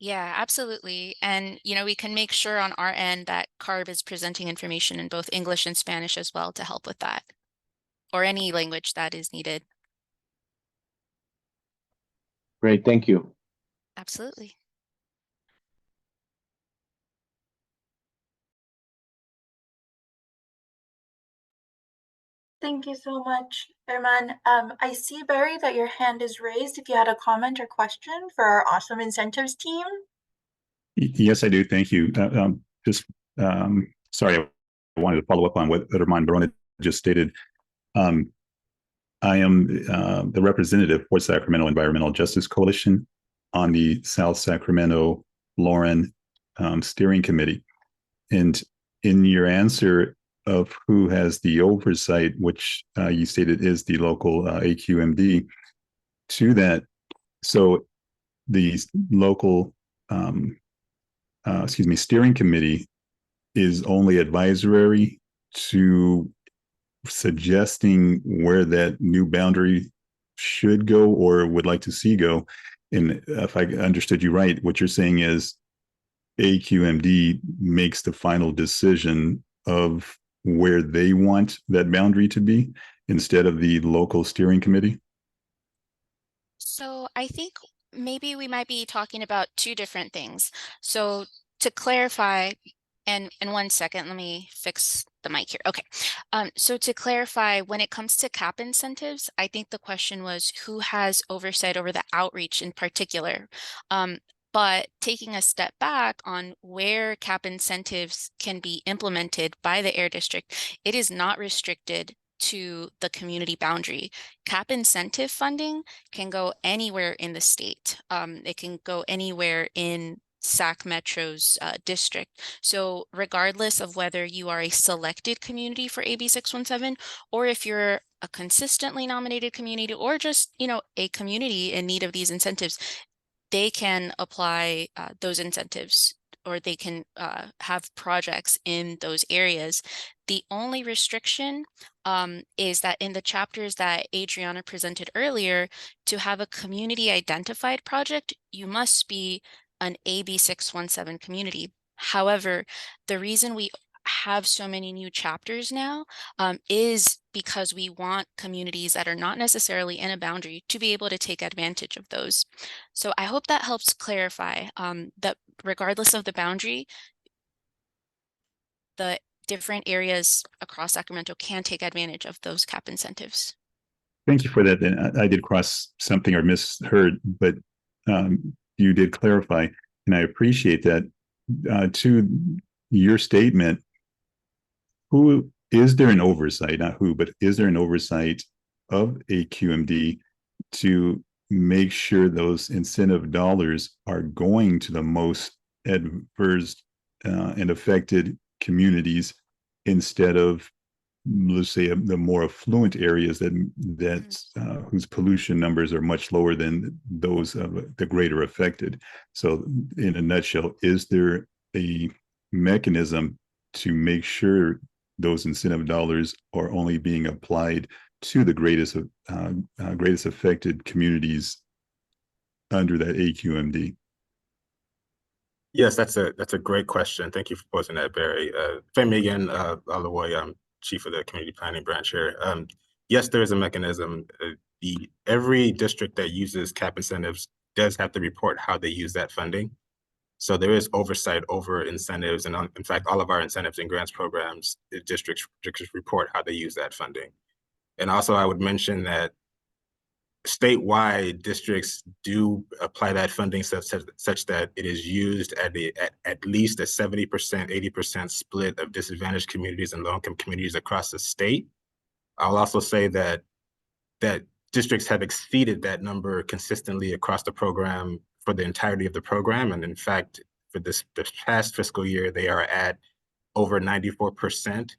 Speaker 8: Yeah, absolutely. And, we can make sure on our end that CARB is presenting information in both English and Spanish as well to help with that, or any language that is needed.
Speaker 10: Great, thank you.
Speaker 8: Absolutely.
Speaker 1: Thank you so much, Herman. I see, Barry, that your hand is raised if you had a comment or question for our awesome incentives team.
Speaker 5: Yes, I do. Thank you. Sorry, I wanted to follow up on what Herman Barona just stated. I am the representative for Sacramento Environmental Justice Coalition on the South Sacramento Lauren Steering Committee. And in your answer of who has the oversight, which you stated is the local AQMD, to that, so the local steering committee is only advisory to suggesting where that new boundary should go or would like to see go. And if I understood you right, what you're saying is AQMD makes the final decision of where they want that boundary to be instead of the local steering committee?
Speaker 8: So I think maybe we might be talking about two different things. So to clarify, and in 1 second, let me fix the mic here. Okay. So to clarify, when it comes to CAP incentives, I think the question was who has oversight over the outreach in particular. But taking a step back on where CAP incentives can be implemented by the Air District, it is not restricted to the community boundary. CAP incentive funding can go anywhere in the state. It can go anywhere in SAC Metro's district. So regardless of whether you are a selected community for AB 617, or if you're a consistently nominated community, or just, a community in need of these incentives, they can apply those incentives, or they can have projects in those areas. The only restriction is that in the chapters that Adriana presented earlier, to have a community identified project, you must be an AB 617 community. However, the reason we have so many new chapters now is because we want communities that are not necessarily in a boundary to be able to take advantage of those. So I hope that helps clarify that regardless of the boundary, the different areas across Sacramento can take advantage of those CAP incentives.
Speaker 5: Thank you for that. And I did cross something or misheard, but you did clarify, and I appreciate that. To your statement, who is there an oversight, not who, but is there an oversight of AQMD to make sure those incentive dollars are going to the most adverse and affected communities instead of, let's say, the more affluent areas whose pollution numbers are much lower than those of the greater affected? So in a nutshell, is there a mechanism to make sure those incentive dollars are only being applied to the greatest affected communities under that AQMD?
Speaker 9: Yes, that's a great question. Thank you for posing that, Barry. Femi Alawoy, I'm chief of the community planning branch here. Yes, there is a mechanism. Every district that uses CAP incentives does have to report how they use that funding. So there is oversight over incentives, and in fact, all of our incentives and grants programs, districts report how they use that funding. And also, I would mention that statewide districts do apply that funding such that it is used at least a 70%, 80% split of disadvantaged communities and low-income communities across the state. I'll also say that districts have exceeded that number consistently across the program for the entirety of the program. And in fact, for this past fiscal year, they are at over 94%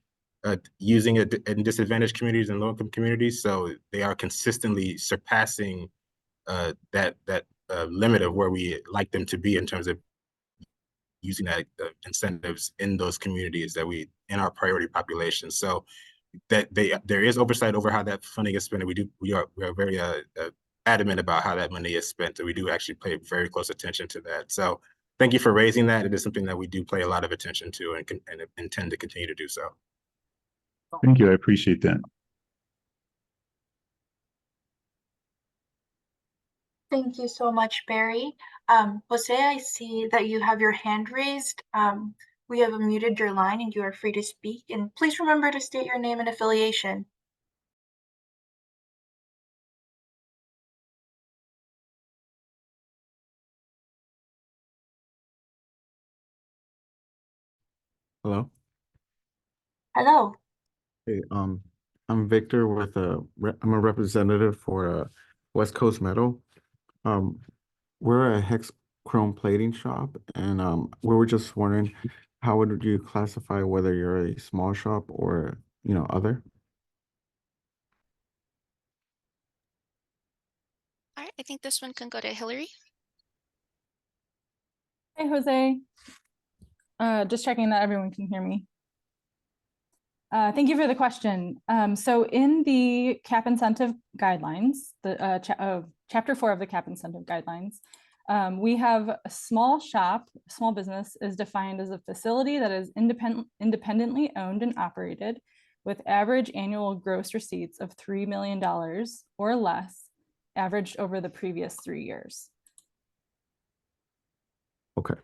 Speaker 9: using it in disadvantaged communities and low-income communities. So they are consistently surpassing that limit of where we like them to be in terms of using that incentives in those communities that in our priority population. So that there is oversight over how that funding is spent. And we are very adamant about how that money is spent. And we do actually pay very close attention to that. So thank you for raising that. It is something that we do pay a lot of attention to and intend to continue to do so.
Speaker 5: Thank you. I appreciate that.
Speaker 1: Thank you so much, Barry. Jose, I see that you have your hand raised. We have unmuted your line and you are free to speak. And please remember to state your name and affiliation.
Speaker 11: Hello.
Speaker 1: Hello.
Speaker 11: Hey, I'm Victor with I'm a representative for West Coast Metal. We're a hex chrome plating shop, and we were just wondering, how would you classify whether you're a small shop or other?
Speaker 8: All right, I think this one can go to Hillary.
Speaker 12: Hey, Jose. Just checking that everyone can hear me. Thank you for the question. So in the cap incentive guidelines, the chapter 4 of the cap incentive guidelines, we have a small shop, small business is defined as a facility that is independently owned and operated with average annual gross receipts of $3 million or less, averaged over the previous 3 years.
Speaker 11: Okay.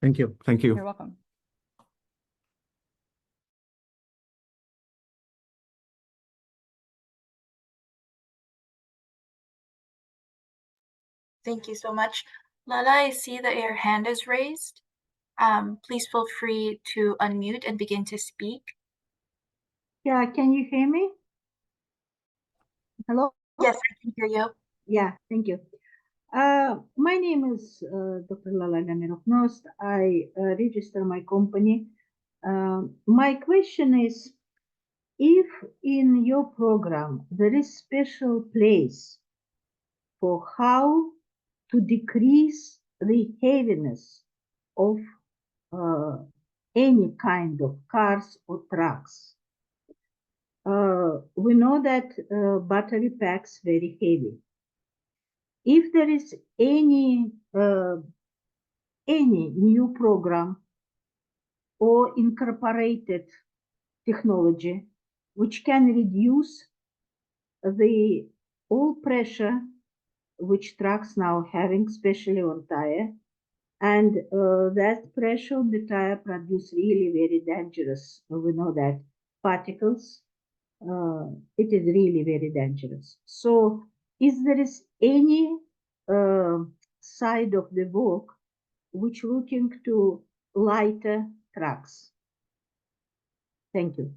Speaker 11: Thank you. Thank you.
Speaker 12: You're welcome.
Speaker 1: Thank you so much. Lala, I see that your hand is raised. Please feel free to unmute and begin to speak.
Speaker 3: Yeah, can you hear me? Hello?
Speaker 1: Yes, I can hear you.
Speaker 3: Yeah, thank you. My name is Dr. Lala Gamirov-Nost. I register my company. My question is, if in your program there is special place for how to decrease the heaviness of any kind of cars or trucks. We know that battery packs very heavy. If there is any new program or incorporated technology which can reduce the oil pressure which trucks now having, especially on tire, and that pressure on the tire produce really very dangerous. We know that particles, it is really very dangerous. So is there is any side of the work which looking to lighter trucks? Thank you.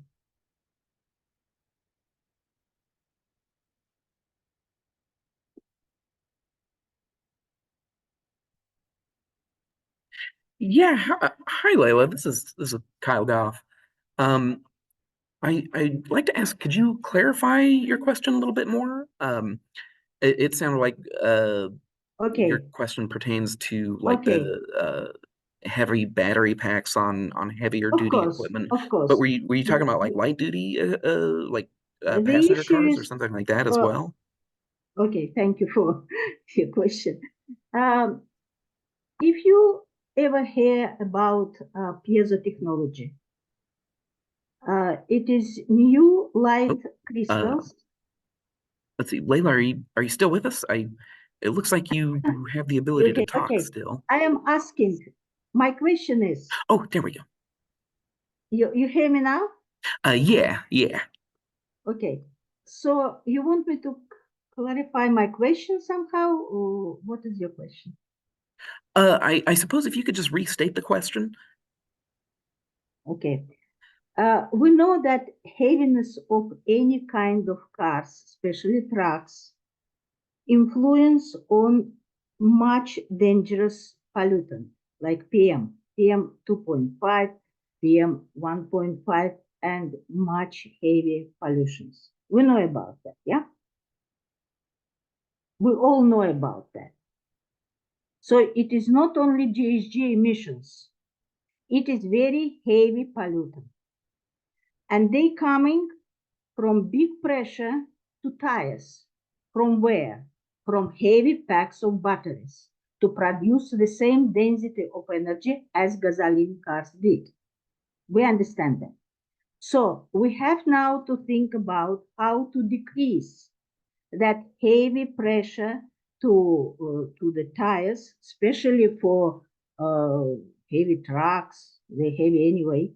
Speaker 13: Yeah, hi Layla. This is Kyle Goff. I'd like to ask, could you clarify your question a little bit more? It sounded like
Speaker 3: Okay.
Speaker 13: your question pertains to like
Speaker 3: Okay.
Speaker 13: the heavy battery packs on heavier
Speaker 3: Of
Speaker 13: duty
Speaker 3: course,
Speaker 13: equipment.
Speaker 3: of course.
Speaker 13: But were you talking about like light duty
Speaker 3: The
Speaker 13: passenger
Speaker 3: issue
Speaker 13: cars or
Speaker 3: is,
Speaker 13: something like that as well?
Speaker 3: Okay, thank you for your question. If you ever hear about piezo technology, it is new light crystals.
Speaker 13: Let's see, Layla, are you still with us? It looks like you have the ability to talk
Speaker 3: Okay.
Speaker 13: still.
Speaker 3: I am asking. My question is.
Speaker 13: Oh, there we go.
Speaker 3: You hear me now?
Speaker 13: Yeah.
Speaker 3: Okay. So you want me to clarify my question somehow, or what is your question?
Speaker 13: I suppose if you could just restate the question.
Speaker 3: Okay. We know that heaviness of any kind of cars, especially trucks, influence on much dangerous pollutant like PM 2.5, PM 1.5, and much heavy pollutions. We know about that, yeah? We all know about that. So it is not only GHG emissions it is very heavy pollutant. And they coming from big pressure to tires. From where? From heavy packs of batteries to produce the same density of energy as gasoline cars did. We understand that. So we have now to think about how to decrease that heavy pressure to the tires, especially for heavy trucks, they're heavy anyway.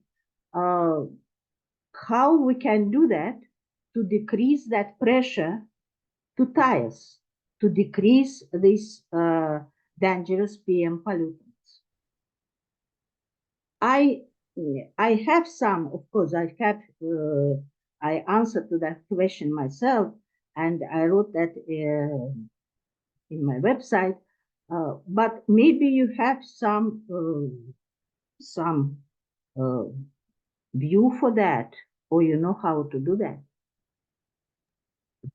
Speaker 3: How we can do that to decrease that pressure to tires, to decrease these dangerous PM pollutants. I have some, of course, I answered to that question myself, and I wrote that in my website. But maybe you have some view for that, or you know how to do that.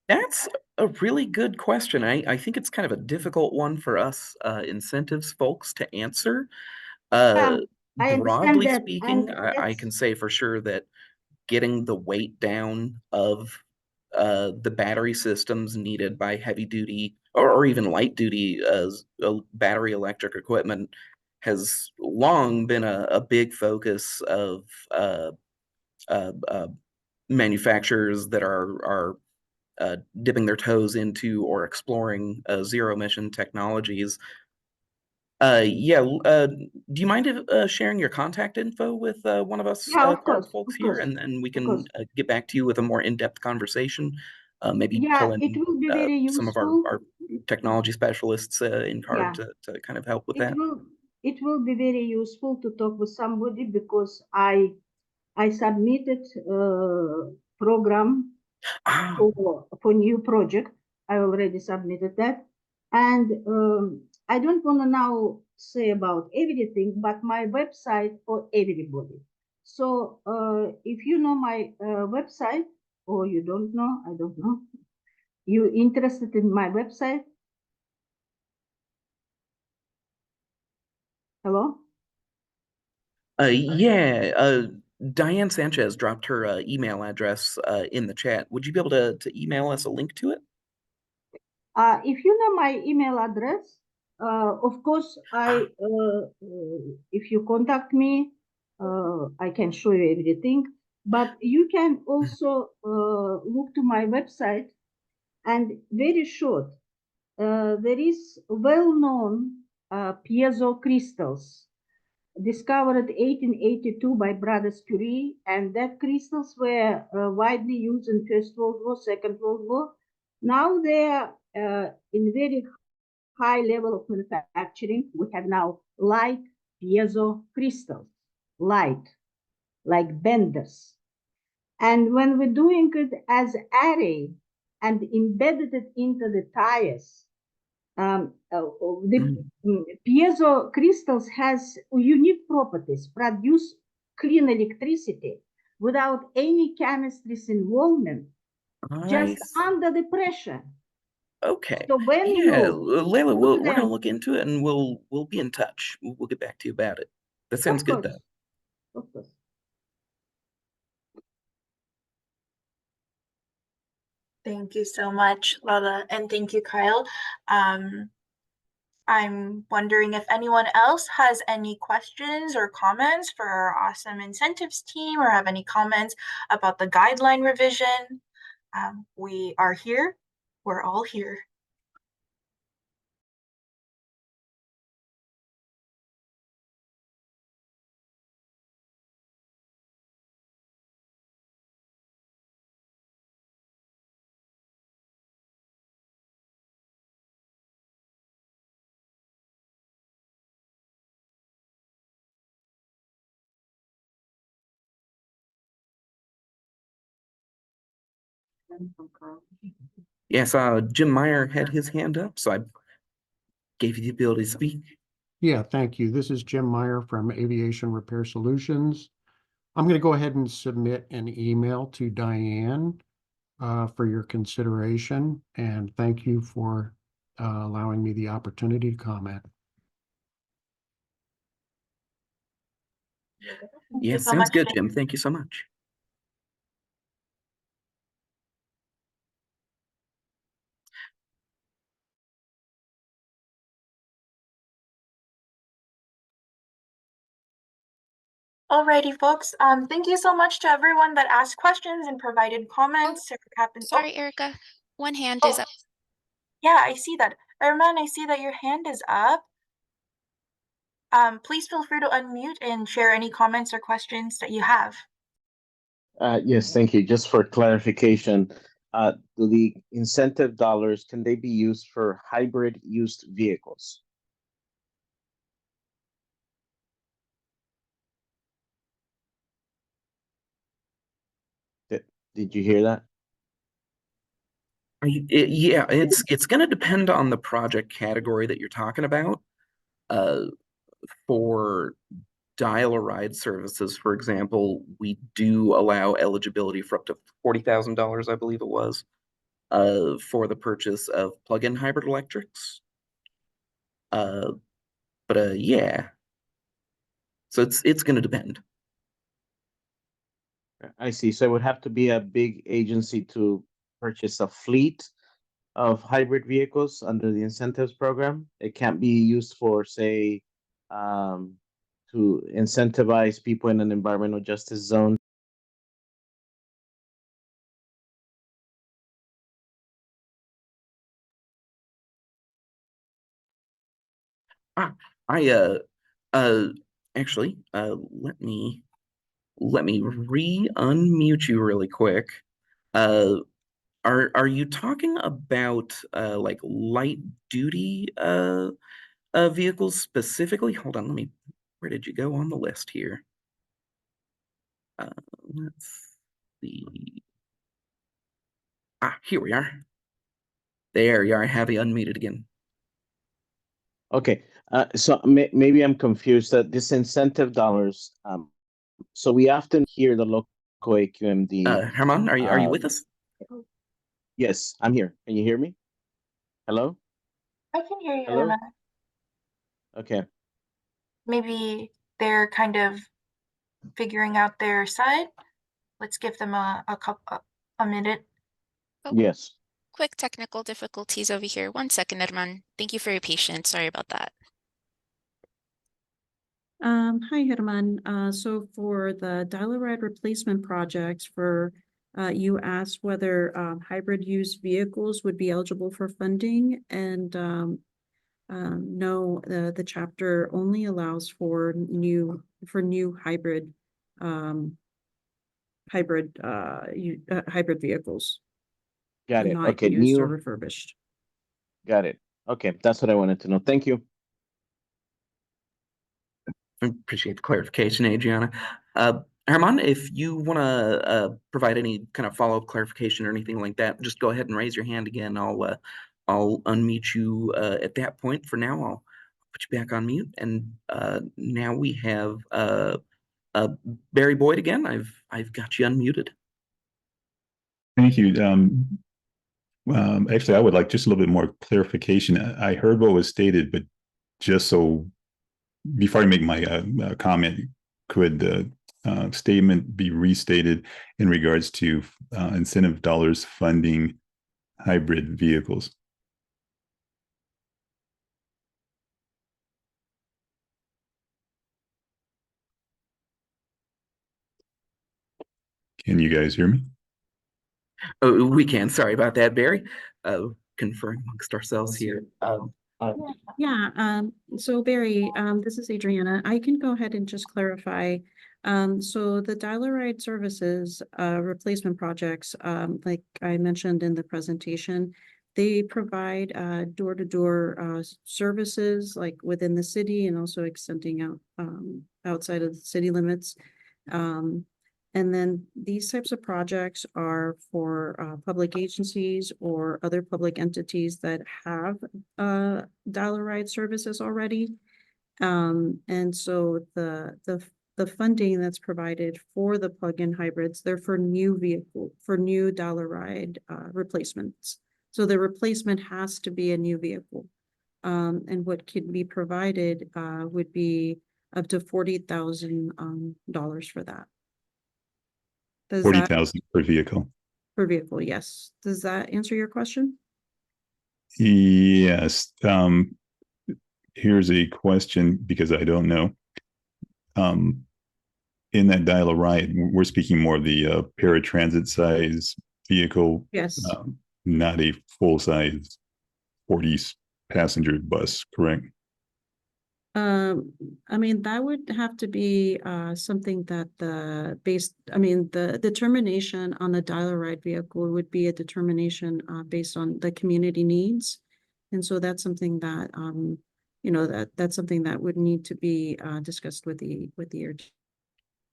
Speaker 13: That's a really good question. I think it's kind of a difficult one for us incentives folks to answer.
Speaker 3: I understand
Speaker 13: Broadly
Speaker 3: that,
Speaker 13: speaking,
Speaker 3: and
Speaker 13: I can say for sure that getting the weight down of the battery systems needed by heavy duty or even light duty battery electric equipment has long been a big focus of manufacturers that are dipping their toes into or exploring zero emission technologies. Do you mind sharing your contact info with one of us
Speaker 3: yeah, of
Speaker 13: CARB
Speaker 3: course,
Speaker 13: folks
Speaker 3: of
Speaker 13: here,
Speaker 3: course,
Speaker 13: and then we
Speaker 3: of
Speaker 13: can
Speaker 3: course.
Speaker 13: get back to you with a more in-depth conversation? Maybe
Speaker 3: Yeah,
Speaker 13: pull
Speaker 3: it
Speaker 13: in
Speaker 3: will be very
Speaker 13: some of
Speaker 3: useful.
Speaker 13: our technology specialists in CARB
Speaker 3: Yeah,
Speaker 13: to kind of help with
Speaker 3: it
Speaker 13: that.
Speaker 3: will be very useful to talk with somebody, because I submitted a program for new project. I already submitted that, and I don't want to now say about everything, but my website for everybody. So if you know my website, or you don't know, I don't know, you interested in my website? Hello?
Speaker 13: Diane Sanchez dropped her email address in the chat. Would you be able to email us a link to it?
Speaker 3: If you know my email address, of course, if you contact me, I can show you everything. But you can also look to my website, and very short, there is well-known piezo crystals discovered 1882 by brothers Curie, and that crystals were widely used in First World War, Second World War. Now they are in very high level of manufacturing. We have now light piezo crystals, light, like benders. And when we're doing it as array and embedded it into the tires, the piezo crystals has unique properties, produce clean electricity without any chemistry's involvement, just under the pressure.
Speaker 13: Okay.
Speaker 3: So when
Speaker 13: Layla, we're gonna look into it, and we'll be in touch. We'll get back to you about it. That sounds good, though.
Speaker 3: Of course.
Speaker 1: Thank you so much, Lala, and thank you, Kyle. I'm wondering if anyone else has any questions or comments for our awesome incentives team, or have any comments about the guideline revision. We are here. We're all here.
Speaker 13: Yes, Jim Meyer had his hand up, so I gave you the ability to speak.
Speaker 14: Yeah, thank you. This is Jim Meyer from Aviation Repair Solutions. I'm going to go ahead and submit an email to Diane for your consideration, and thank you for allowing me the opportunity to comment.
Speaker 1: Thank
Speaker 13: Yeah,
Speaker 1: you so
Speaker 13: sounds
Speaker 1: much,
Speaker 13: good,
Speaker 1: Jim.
Speaker 13: Jim. Thank you so much.
Speaker 1: Alrighty, folks. Thank you so much to everyone that asked questions and provided comments.
Speaker 8: Sorry, Erica. One hand is
Speaker 1: Oh,
Speaker 8: up.
Speaker 1: yeah, I see that. Erman, I see that your hand is up. Please feel free to unmute and share any comments or questions that you have.
Speaker 10: Yes, thank you. Just for clarification, do the incentive dollars, can they be used for hybrid used vehicles? Did you hear that?
Speaker 13: Yeah, it's going to depend on the project category that you're talking about. For dial-a-ride services, for example, we do allow eligibility for up to $40,000, I believe it was, for the purchase of plug-in hybrid electrics. Yeah, so it's going to depend.
Speaker 10: I see. So it would have to be a big agency to purchase a fleet of hybrid vehicles under the incentives program. It can't be used for, say, to incentivize people in an environmental justice zone.
Speaker 13: Actually, let me re-unmute you really quick. Are you talking about like light duty vehicles specifically? Hold on, where did you go on the list here? Let's see. Here we are. There you are. I have you unmuted again.
Speaker 10: Okay, so maybe I'm confused that this incentive dollars, so we often hear the local AQMD.
Speaker 13: Herman, are you with us?
Speaker 10: Yes, I'm here. Can you hear me? Hello?
Speaker 1: I can hear you,
Speaker 10: Hello?
Speaker 1: Erman.
Speaker 10: Okay.
Speaker 1: Maybe they're kind of figuring out their side. Let's give them a minute.
Speaker 10: Yes.
Speaker 8: Quick technical difficulties over here. 1 second, Herman. Thank you for your patience. Sorry about that.
Speaker 4: Hi, Herman. So for the dial-a-ride replacement projects you asked whether hybrid used vehicles would be eligible for funding, and no, the chapter only allows for new hybrid vehicles.
Speaker 10: Got it.
Speaker 4: Not
Speaker 10: Okay,
Speaker 4: used or
Speaker 10: new.
Speaker 4: refurbished.
Speaker 10: Got it. Okay, that's what I wanted to know. Thank you.
Speaker 13: I appreciate the clarification, Adriana. Herman, if you want to provide any kind of follow-up clarification or anything like that, just go ahead and raise your hand again. I'll unmute you at that point. For now, I'll put you back on mute. And now we have Barry Boyd again. I've got you unmuted.
Speaker 5: Thank you. Actually, I would like just a little bit more clarification. I heard what was stated, but just so before I make my comment, could the statement be restated in regards to incentive dollars funding hybrid vehicles? Can you guys hear me?
Speaker 13: Oh, we can. Sorry about that, Barry. Conferring amongst ourselves here.
Speaker 4: So Barry, this is Adriana. I can go ahead and just clarify. So the dial-a-ride services replacement projects, like I mentioned in the presentation, they provide door-to-door services like within the city and also extending out outside of the city limits. And then these types of projects are for public agencies or other public entities that have dial-a-ride services already. And so the funding that's provided for the plug-in hybrids, they're for new dial-a-ride replacements. So the replacement has to be a new vehicle. And what could be provided would be up to $40,000 for that. Does that
Speaker 5: 40,000 per vehicle.
Speaker 4: per vehicle? Yes. Does that answer your question?
Speaker 5: Yes. Here's a question because I don't know. In that dial-a-ride, we're speaking more of the paratransit size vehicle.
Speaker 4: Yes.
Speaker 5: Not a full-size 40 passenger bus, correct?
Speaker 4: I mean, that would have to be something that the determination on the dial-a-ride vehicle would be a determination based on the community needs. And so that's something that that's something that would need to be discussed with the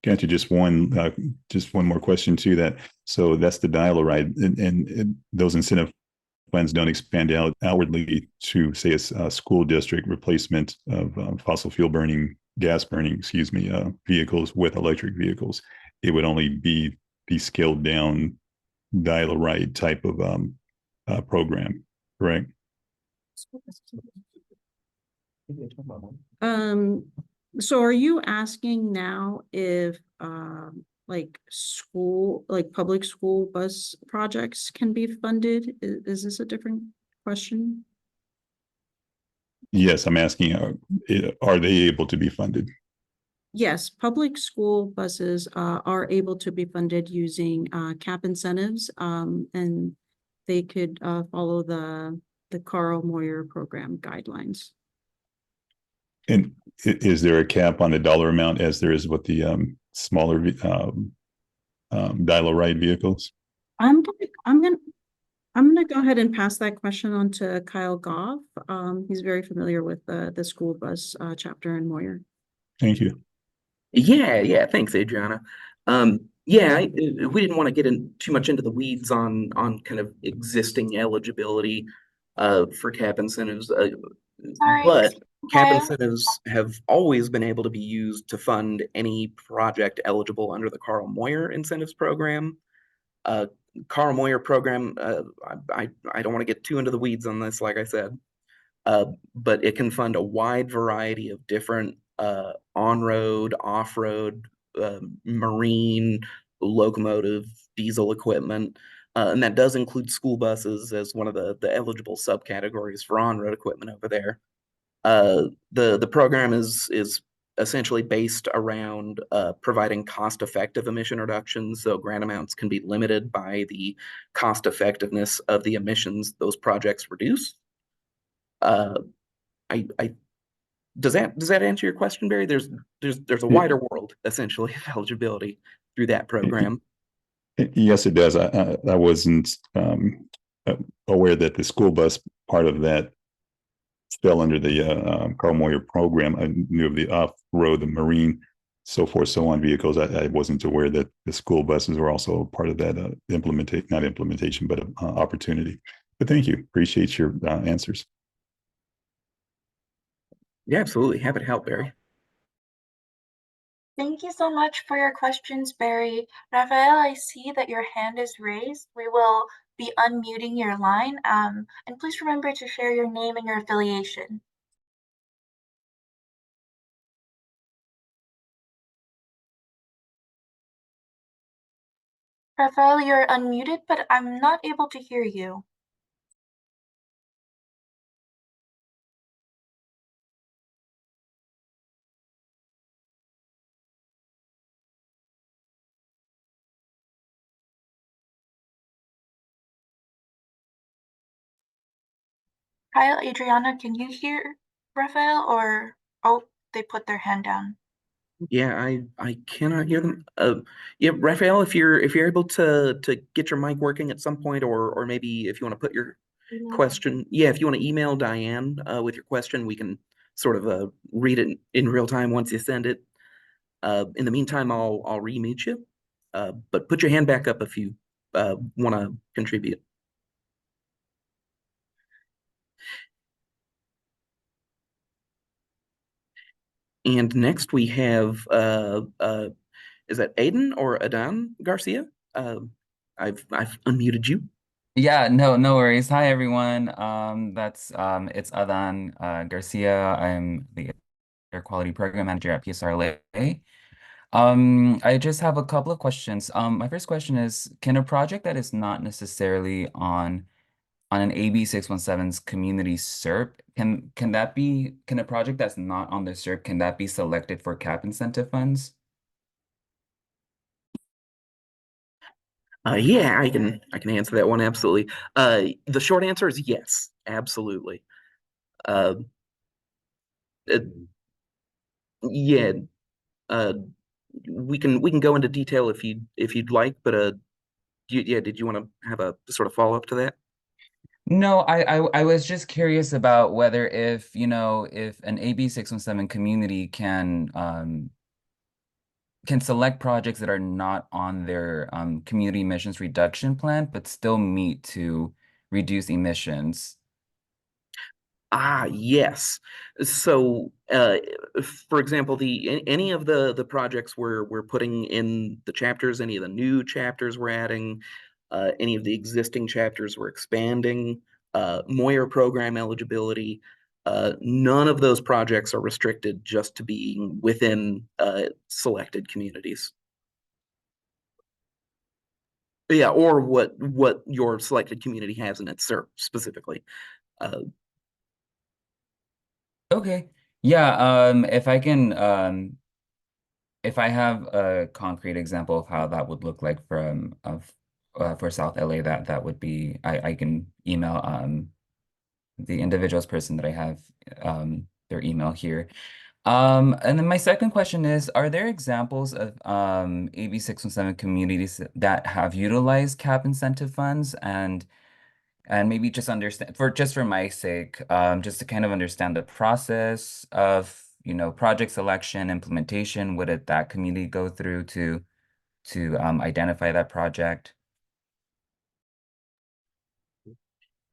Speaker 5: Gotcha. Just one more question to that. So that's the dial-a-ride, and those incentive funds don't expand outwardly to, say, a school district replacement of gas burning, vehicles with electric vehicles. It would only be the scaled down dial-a-ride type of program, correct?
Speaker 4: So are you asking now if public school bus projects can be funded? Is this a different question?
Speaker 5: Yes, I'm asking, are they able to be funded?
Speaker 4: Yes, public school buses are able to be funded using cap incentives, and they could follow the Carl Moyer program guidelines.
Speaker 5: And is there a cap on the dollar amount as there is with the smaller dial-a-ride vehicles?
Speaker 4: I'm gonna go ahead and pass that question on to Kyle Goff. He's very familiar with the school bus chapter in Moyer.
Speaker 5: Thank you.
Speaker 13: Yeah. Thanks, Adriana. We didn't want to get too much into the weeds on kind of existing eligibility for cap incentives. But cap incentives have always been able to be used to fund any project eligible under the Carl Moyer Incentives Program. Carl Moyer program, I don't want to get too into the weeds on this, like I said, but it can fund a wide variety of different on-road, off-road, marine, locomotive, diesel equipment. And that does include school buses as one of the eligible subcategories for on-road equipment over there. The program is essentially based around providing cost-effective emission reductions. So grant amounts can be limited by the cost effectiveness of the emissions those projects reduce. Does that answer your question, Barry? There's a wider world essentially of eligibility through that program.
Speaker 5: Yes, it does. I wasn't aware that the school bus part of that fell under the Carl Moyer program. I knew of the off-road, the marine, so forth, so on vehicles. I wasn't aware that the school buses were also part of that not implementation, but opportunity. But thank you. Appreciate your answers.
Speaker 13: Yeah, absolutely. Happy to help, Barry.
Speaker 1: Thank you so much for your questions, Barry. Rafael, I see that your hand is raised. We will be unmuting your line. And please remember to share your name and your affiliation. Rafael, you're unmuted, but I'm not able to hear you. Kyle, Adriana, can you hear Rafael or, oh, they put their hand down.
Speaker 13: Yeah, I cannot hear them. Yeah, Raphael, if you're able to get your mic working at some point, or maybe if you want to put your question, if you want to email Diane with your question, we can sort of read it in real time once you send it. In the meantime, I'll re-mute you. But put your hand back up if you want to contribute. And next we have is that Aiden or Adan Garcia? I've unmuted you.
Speaker 15: Yeah, no worries. Hi everyone. It's Adan Garcia. I'm the Air Quality Program Manager at PSRLA. I just have a couple of questions. My first question is, can a project that is not necessarily on an AB 617's community SERP, can a project that's not on the SERP, can that be selected for CAP incentive funds?
Speaker 13: Yeah, I can answer that one absolutely. The short answer is yes, absolutely. Uh, it, yeah, uh, we can go into detail if you'd like, but yeah, did you want to have a sort of follow up to that?
Speaker 15: No, I was just curious about whether if, if an AB 617 community can select projects that are not on their community emissions reduction plan, but still meet to reduce emissions.
Speaker 13: Yes. So, for example, any of the projects we're putting in the chapters, any of the new chapters we're adding, any of the existing chapters we're expanding, Moyer program eligibility, none of those projects are restricted just to being within selected communities. Yeah, or what your selected community has in its SERP specifically.
Speaker 15: Okay. Yeah, if I have a concrete example of how that would look like for South LA, that would be I can email the individual's person that I have their email here. And then my second question is, are there examples of AB 617 communities that have utilized CAP incentive funds and maybe just understand for my sake, just to kind of understand the process of, project selection, implementation, what did that community go through to identify that project?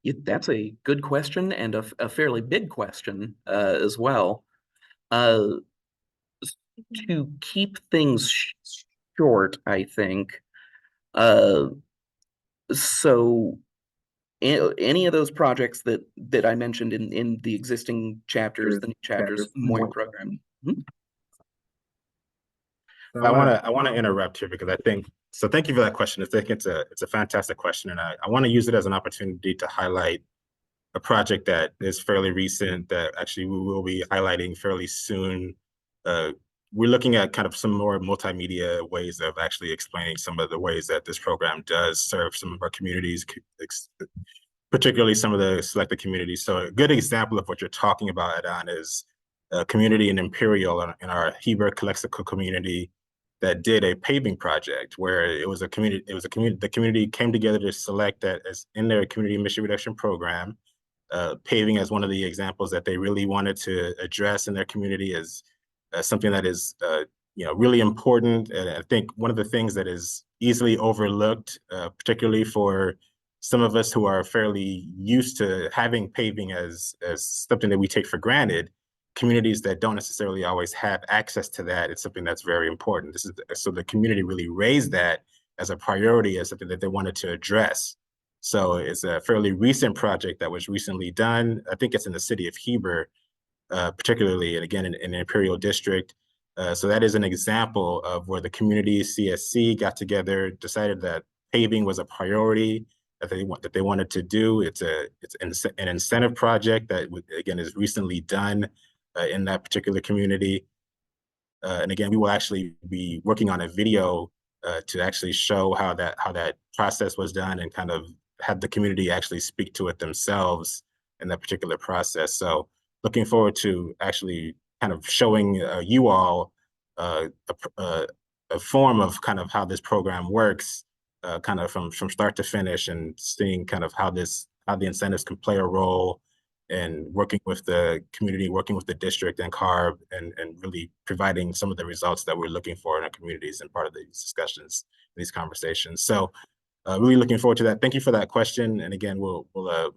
Speaker 13: Yeah, that's a good question and a fairly big question as well. To keep things short, I think. So any of those projects that I mentioned in the existing chapters, the new chapters, Moyer program.
Speaker 9: I want to interrupt here because I think so. Thank you for that question. I think it's a fantastic question, and I want to use it as an opportunity to highlight a project that is fairly recent that actually we will be highlighting fairly soon. We're looking at kind of some more multimedia ways of actually explaining some of the ways that this program does serve some of our communities, particularly some of the selected communities. So a good example of what you're talking about, Adon, is a community in Imperial in our Heber Calexico community that did a paving project where the community came together to select that as in their community emission reduction program. Paving as one of the examples that they really wanted to address in their community as something that is really important. And I think one of the things that is easily overlooked, particularly for some of us who are fairly used to having paving as something that we take for granted, communities that don't necessarily always have access to that, it's something that's very important. So the community really raised that as a priority, as something that they wanted to address. So it's a fairly recent project that was recently done. I think it's in the city of Heber, particularly, and again, in the Imperial District. So that is an example of where the community CSC got together, decided that paving was a priority that they wanted to do. It's an incentive project that again is recently done in that particular community. And again, we will actually be working on a video to actually show how that process was done and kind of have the community actually speak to it themselves in that particular process. So looking forward to actually kind of showing you all a form of kind of how this program works, kind of from start to finish, and seeing kind of how the incentives can play a role in working with the community, working with the district and CARB, and really providing some of the results that we're looking for in our communities and part of these discussions, these conversations. So really looking forward to that. Thank you for that question. And again, we'll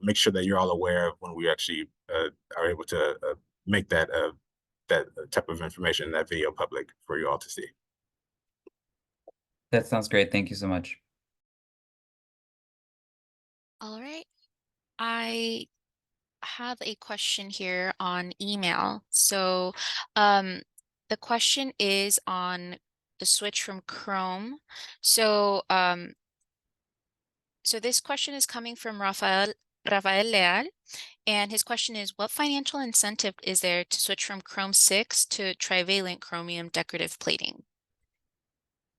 Speaker 9: make sure that you're all aware of when we actually are able to make that type of information in that video public for you all to see.
Speaker 15: That sounds great. Thank you so much.
Speaker 8: All right. I have a question here on email. So the question is on the switch from Chrome. So so this question is coming from Rafael Leal, and his question is, what financial incentive is there to switch from Chrome 6 to trivalent chromium decorative plating?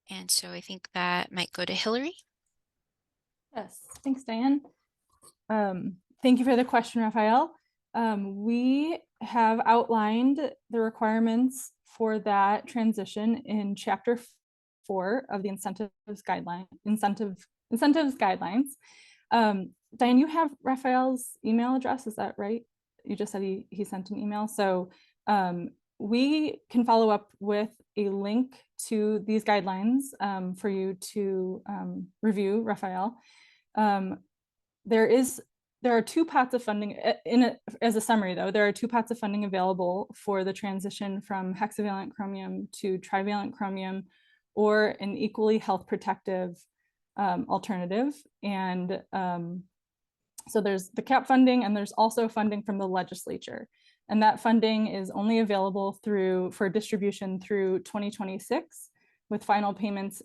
Speaker 8: And so I think that might go to Hillary.
Speaker 12: Yes, thanks, Diane. Thank you for the question, Raphael. We have outlined the requirements for that transition in Chapter 4 of the incentives guidelines. Diane, you have Raphael's email address, is that right? You just said he sent an email. So we can follow up with a link to these guidelines for you to review, Raphael. There are two pots of funding as a summary, though. There are two pots of funding available for the transition from hexavalent chromium to trivalent chromium, or an equally health protective alternative. And so there's the CAP funding, and there's also funding from the legislature. And that funding is only available for distribution through 2026, with final payments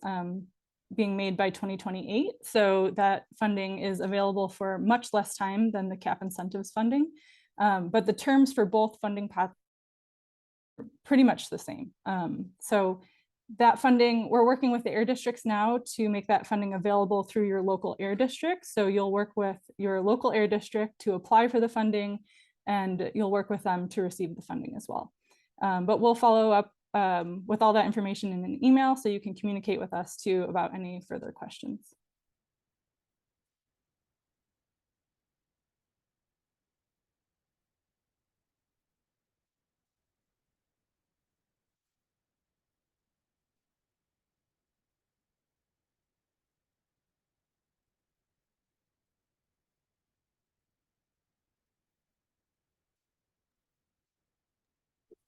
Speaker 12: being made by 2028. So that funding is available for much less time than the CAP incentives funding. But the terms for both funding paths are pretty much the same. So that funding, we're working with the air districts now to make that funding available through your local air district. So you'll work with your local air district to apply for the funding, and you'll work with them to receive the funding as well. But we'll follow up with all that information in an email, so you can communicate with us too about any further questions.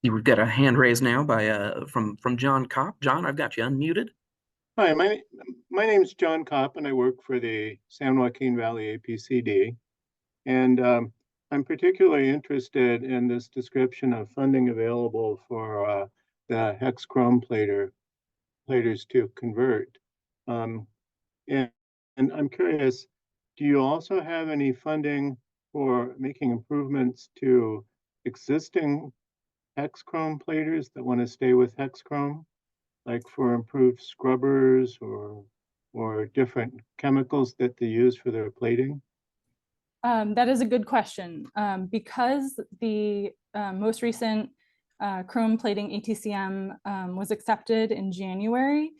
Speaker 13: We've got a hand raised now by from John Kopp. John, I've got you unmuted.
Speaker 16: Hi, my name is John Kopp, and I work for the San Joaquin Valley APCD. And I'm particularly interested in this description of funding available for the hex chrome platers to convert. And I'm curious, do you also have any funding for making improvements to existing hex chrome platers that want to stay with hex chrome, like for improved scrubbers or different chemicals that they use for their plating?
Speaker 12: That is a good question. Because the most recent chrome plating ATCM was accepted in January,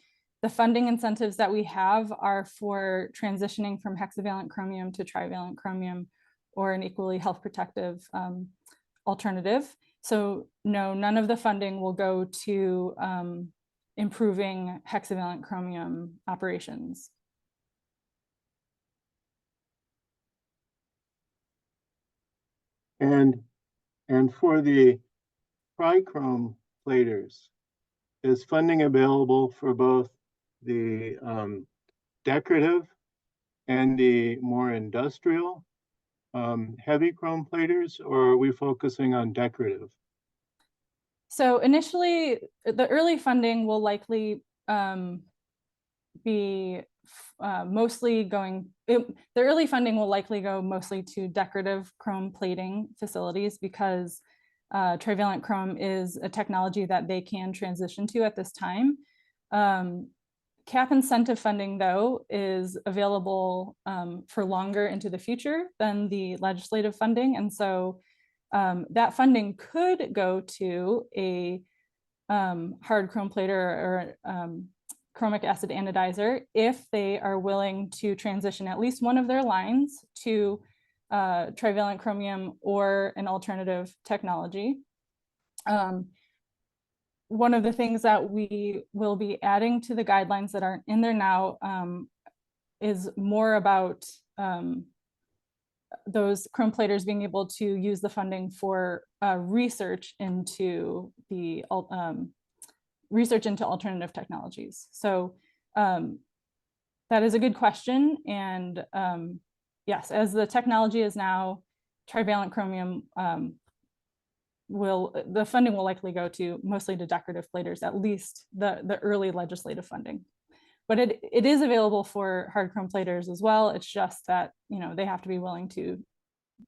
Speaker 12: the funding incentives that we have are for transitioning from hexavalent chromium to trivalent chromium, or an equally health protective alternative. So no, none of the funding will go to improving hexavalent chromium operations.
Speaker 16: And for the trichrome platers, is funding available for both the decorative and the more industrial heavy chrome platers, or are we focusing on decorative?
Speaker 12: So initially, the early funding will likely be mostly going, the early funding will likely go mostly to decorative chrome plating facilities, because trivalent chrome is a technology that they can transition to at this time. CAP incentive funding, though, is available for longer into the future than the legislative funding. And so that funding could go to a hard chrome plater or chromic acid anodizer if they are willing to transition at least one of their lines to trivalent chromium or an alternative technology. One of the things that we will be adding to the guidelines that aren't in there now is more about those chrome platers being able to use the funding for research into alternative technologies. So that is a good question. And yes, as the technology is now trivalent chromium the funding will likely go to mostly to decorative platers, at least the early legislative funding. But it is available for hard chrome platers as well. It's just that, you know, they have to be willing to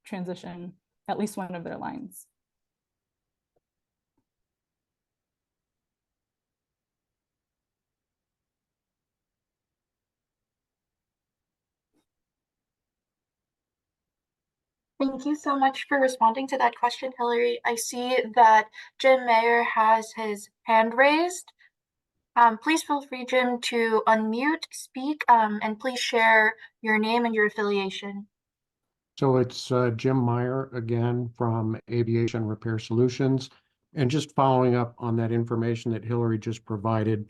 Speaker 12: transition at least one of their lines.
Speaker 1: Thank you so much for responding to that question, Hillary. I see that Jim Mayer has his hand raised. Please feel free, Jim, to unmute, speak, and please share your name and your affiliation.
Speaker 14: So it's Jim Meyer again from Aviation Repair Solutions. And just following up on that information that Hillary just provided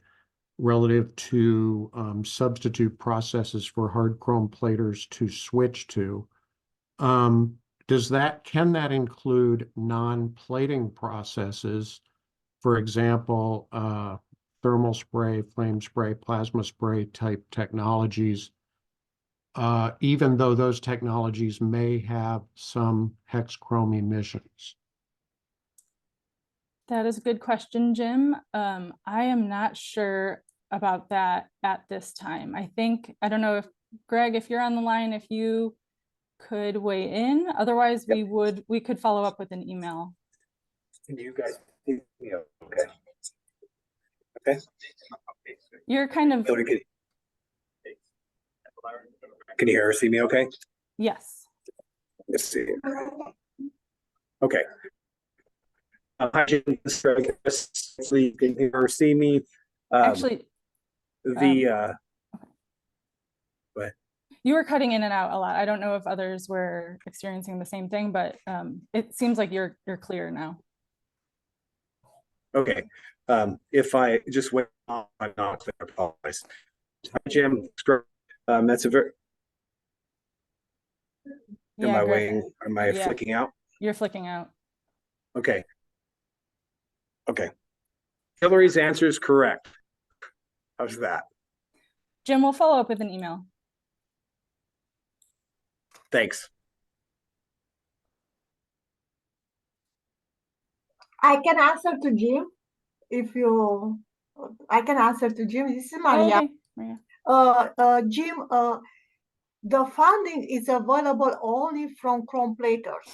Speaker 14: relative to substitute processes for hard chrome platers to switch to. Can that include non-plating processes, for example, thermal spray, flame spray, plasma spray type technologies, even though those technologies may have some hex chrome emissions?
Speaker 12: That is a good question, Jim. I am not sure about that at this time. I don't know if Greg, if you're on the line, if you could weigh in. Otherwise, we could follow up with an email.
Speaker 17: Can you guys see me okay? Okay.
Speaker 12: You're kind of.
Speaker 17: Can you hear or see me okay?
Speaker 12: Yes.
Speaker 17: Let's see. Okay. Hi, Jim. You can hear or see me.
Speaker 12: Actually,
Speaker 17: but
Speaker 12: you were cutting in and out a lot. I don't know if others were experiencing the same thing, but it seems like you're clear now.
Speaker 17: Okay. If I just went on, I'm not clear. I apologize. Hi, Jim. That's a very.
Speaker 12: Yeah,
Speaker 17: Am I
Speaker 12: Greg,
Speaker 17: weighing? Am I flicking out?
Speaker 12: You're flicking out.
Speaker 17: Okay. Okay. Hillary's answer is correct. How's that?
Speaker 12: Jim, we'll follow up with an email.
Speaker 17: Thanks.
Speaker 18: I can answer to Jim if you. I can answer to Jim. This is Maria.
Speaker 12: Okay, Maria.
Speaker 18: Jim, the funding is available only from chrome platers.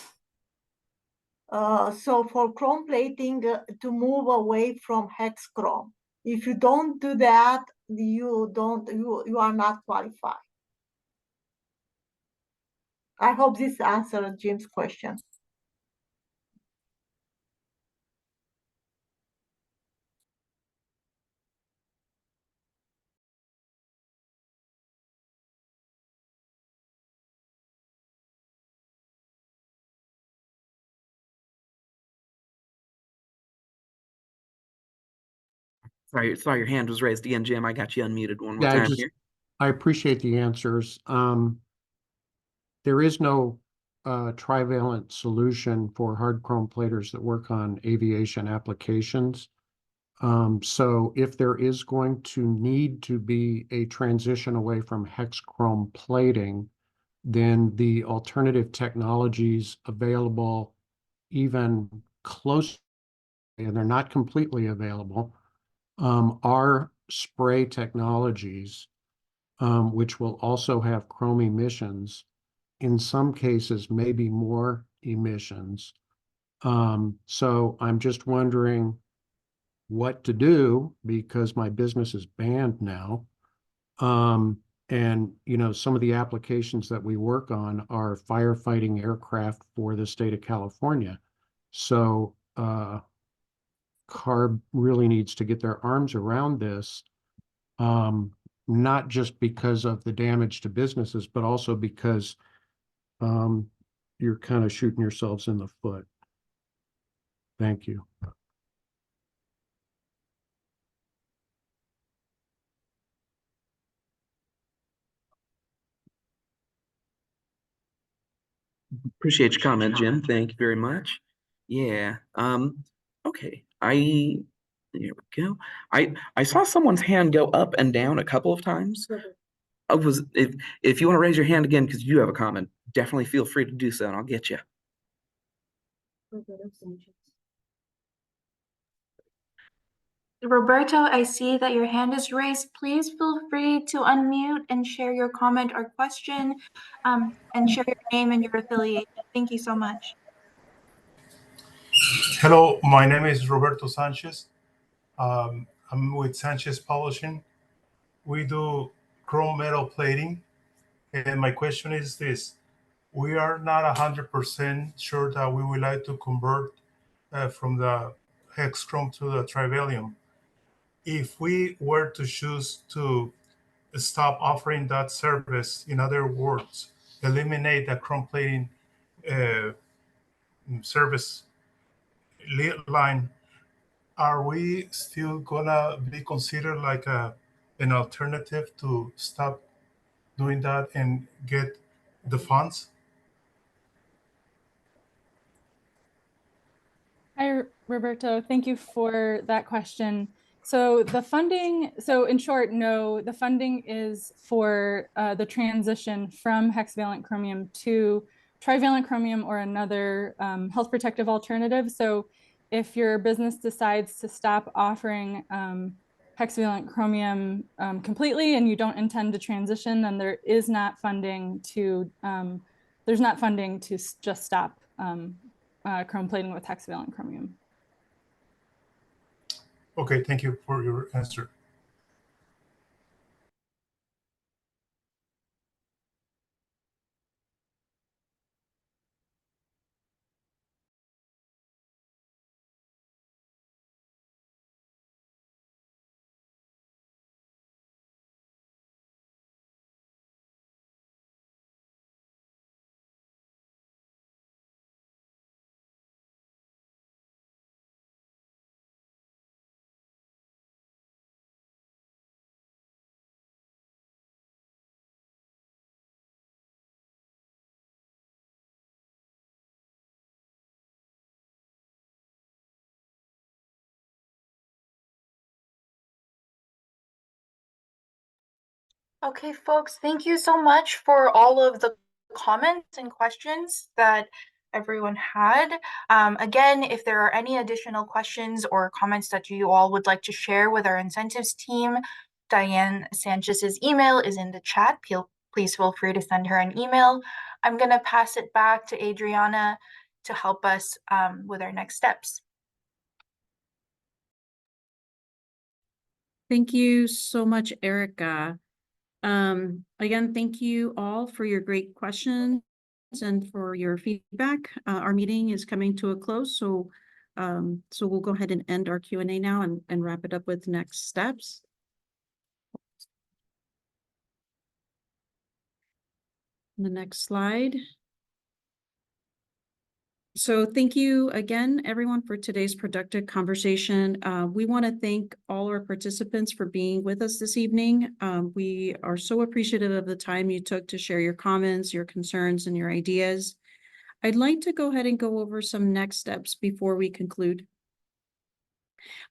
Speaker 18: So for chrome plating to move away from hex chrome. If you don't do that, you are not qualified. I hope this answered Jim's question.
Speaker 13: Sorry, your hand was raised again, Jim. I got you unmuted one more time here.
Speaker 14: I appreciate the answers. There is no trivalent solution for hard chrome platers that work on aviation applications. So if there is going to need to be a transition away from hex chrome plating, then the alternative technologies available even close, and they're not completely available, are spray technologies, which will also have chrome emissions. In some cases, maybe more emissions. So I'm just wondering what to do because my business is banned now. And, you know, some of the applications that we work on are firefighting aircraft for the state of California. So CARB really needs to get their arms around this, not just because of the damage to businesses, but also because you're kind of shooting yourselves in the foot. Thank you.
Speaker 13: Appreciate your comment, Jim. Thank you very much. Yeah. Okay. There we go. I saw someone's hand go up and down a couple of times. If you want to raise your hand again because you have a comment, definitely feel free to do so, and I'll get you.
Speaker 1: Roberto, I see that your hand is raised. Please feel free to unmute and share your comment or question, and share your name and your affiliation. Thank you so much.
Speaker 19: Hello, my name is Roberto Sanchez. I'm with Sanchez Publishing. We do chrome metal plating. And my question is this. We are not 100% sure that we would like to convert from the hex chrome to the trivalium. If we were to choose to stop offering that service, in other words, eliminate the chrome plating service line, are we still gonna be considered like an alternative to stop doing that and get the funds?
Speaker 12: Hi, Roberto. Thank you for that question. So the funding, so in short, no, the funding is for the transition from hexavalent chromium to trivalent chromium or another health protective alternative. So if your business decides to stop offering hexavalent chromium completely and you don't intend to transition, then there is not funding to, there's not funding to just stop chrome plating with hexavalent chromium.
Speaker 19: Okay, thank you for your answer.
Speaker 1: Okay, folks, thank you so much for all of the comments and questions that everyone had. Again, if there are any additional questions or comments that you all would like to share with our incentives team, Diane Sanchez's email is in the chat. Please feel free to send her an email. I'm going to pass it back to Adriana to help us with our next steps.
Speaker 4: Thank you so much, Erica. Again, thank you all for your great questions and for your feedback. Our meeting is coming to a close, so we'll go ahead and end our Q&A now and wrap it up with next steps. The next slide. So thank you again, everyone, for today's productive conversation. We want to thank all our participants for being with us this evening. We are so appreciative of the time you took to share your comments, your concerns, and your ideas. I'd like to go ahead and go over some next steps before we conclude.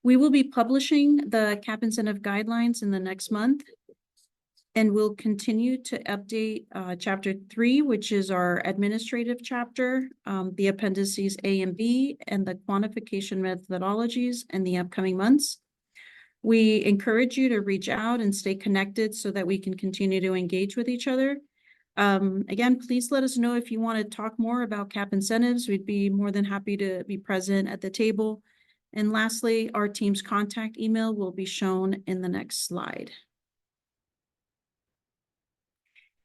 Speaker 4: We will be publishing the CAP incentive guidelines in the next month. And we'll continue to update Chapter 3, which is our administrative chapter, the appendices A and B, and the quantification methodologies in the upcoming months. We encourage you to reach out and stay connected so that we can continue to engage with each other. Again, please let us know if you want to talk more about CAP incentives. We'd be more than happy to be present at the table. And lastly, our team's contact email will be shown in the next slide.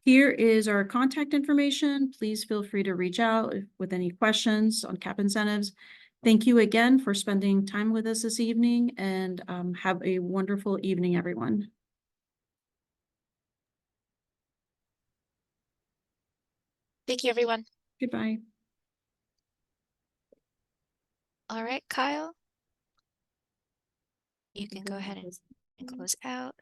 Speaker 4: Here is our contact information. Please feel free to reach out with any questions on CAP incentives. Thank you again for spending time with us this evening, and have a wonderful evening, everyone.
Speaker 8: Thank you, everyone.
Speaker 4: Goodbye.
Speaker 8: All right, Kyle. You can go ahead and close out.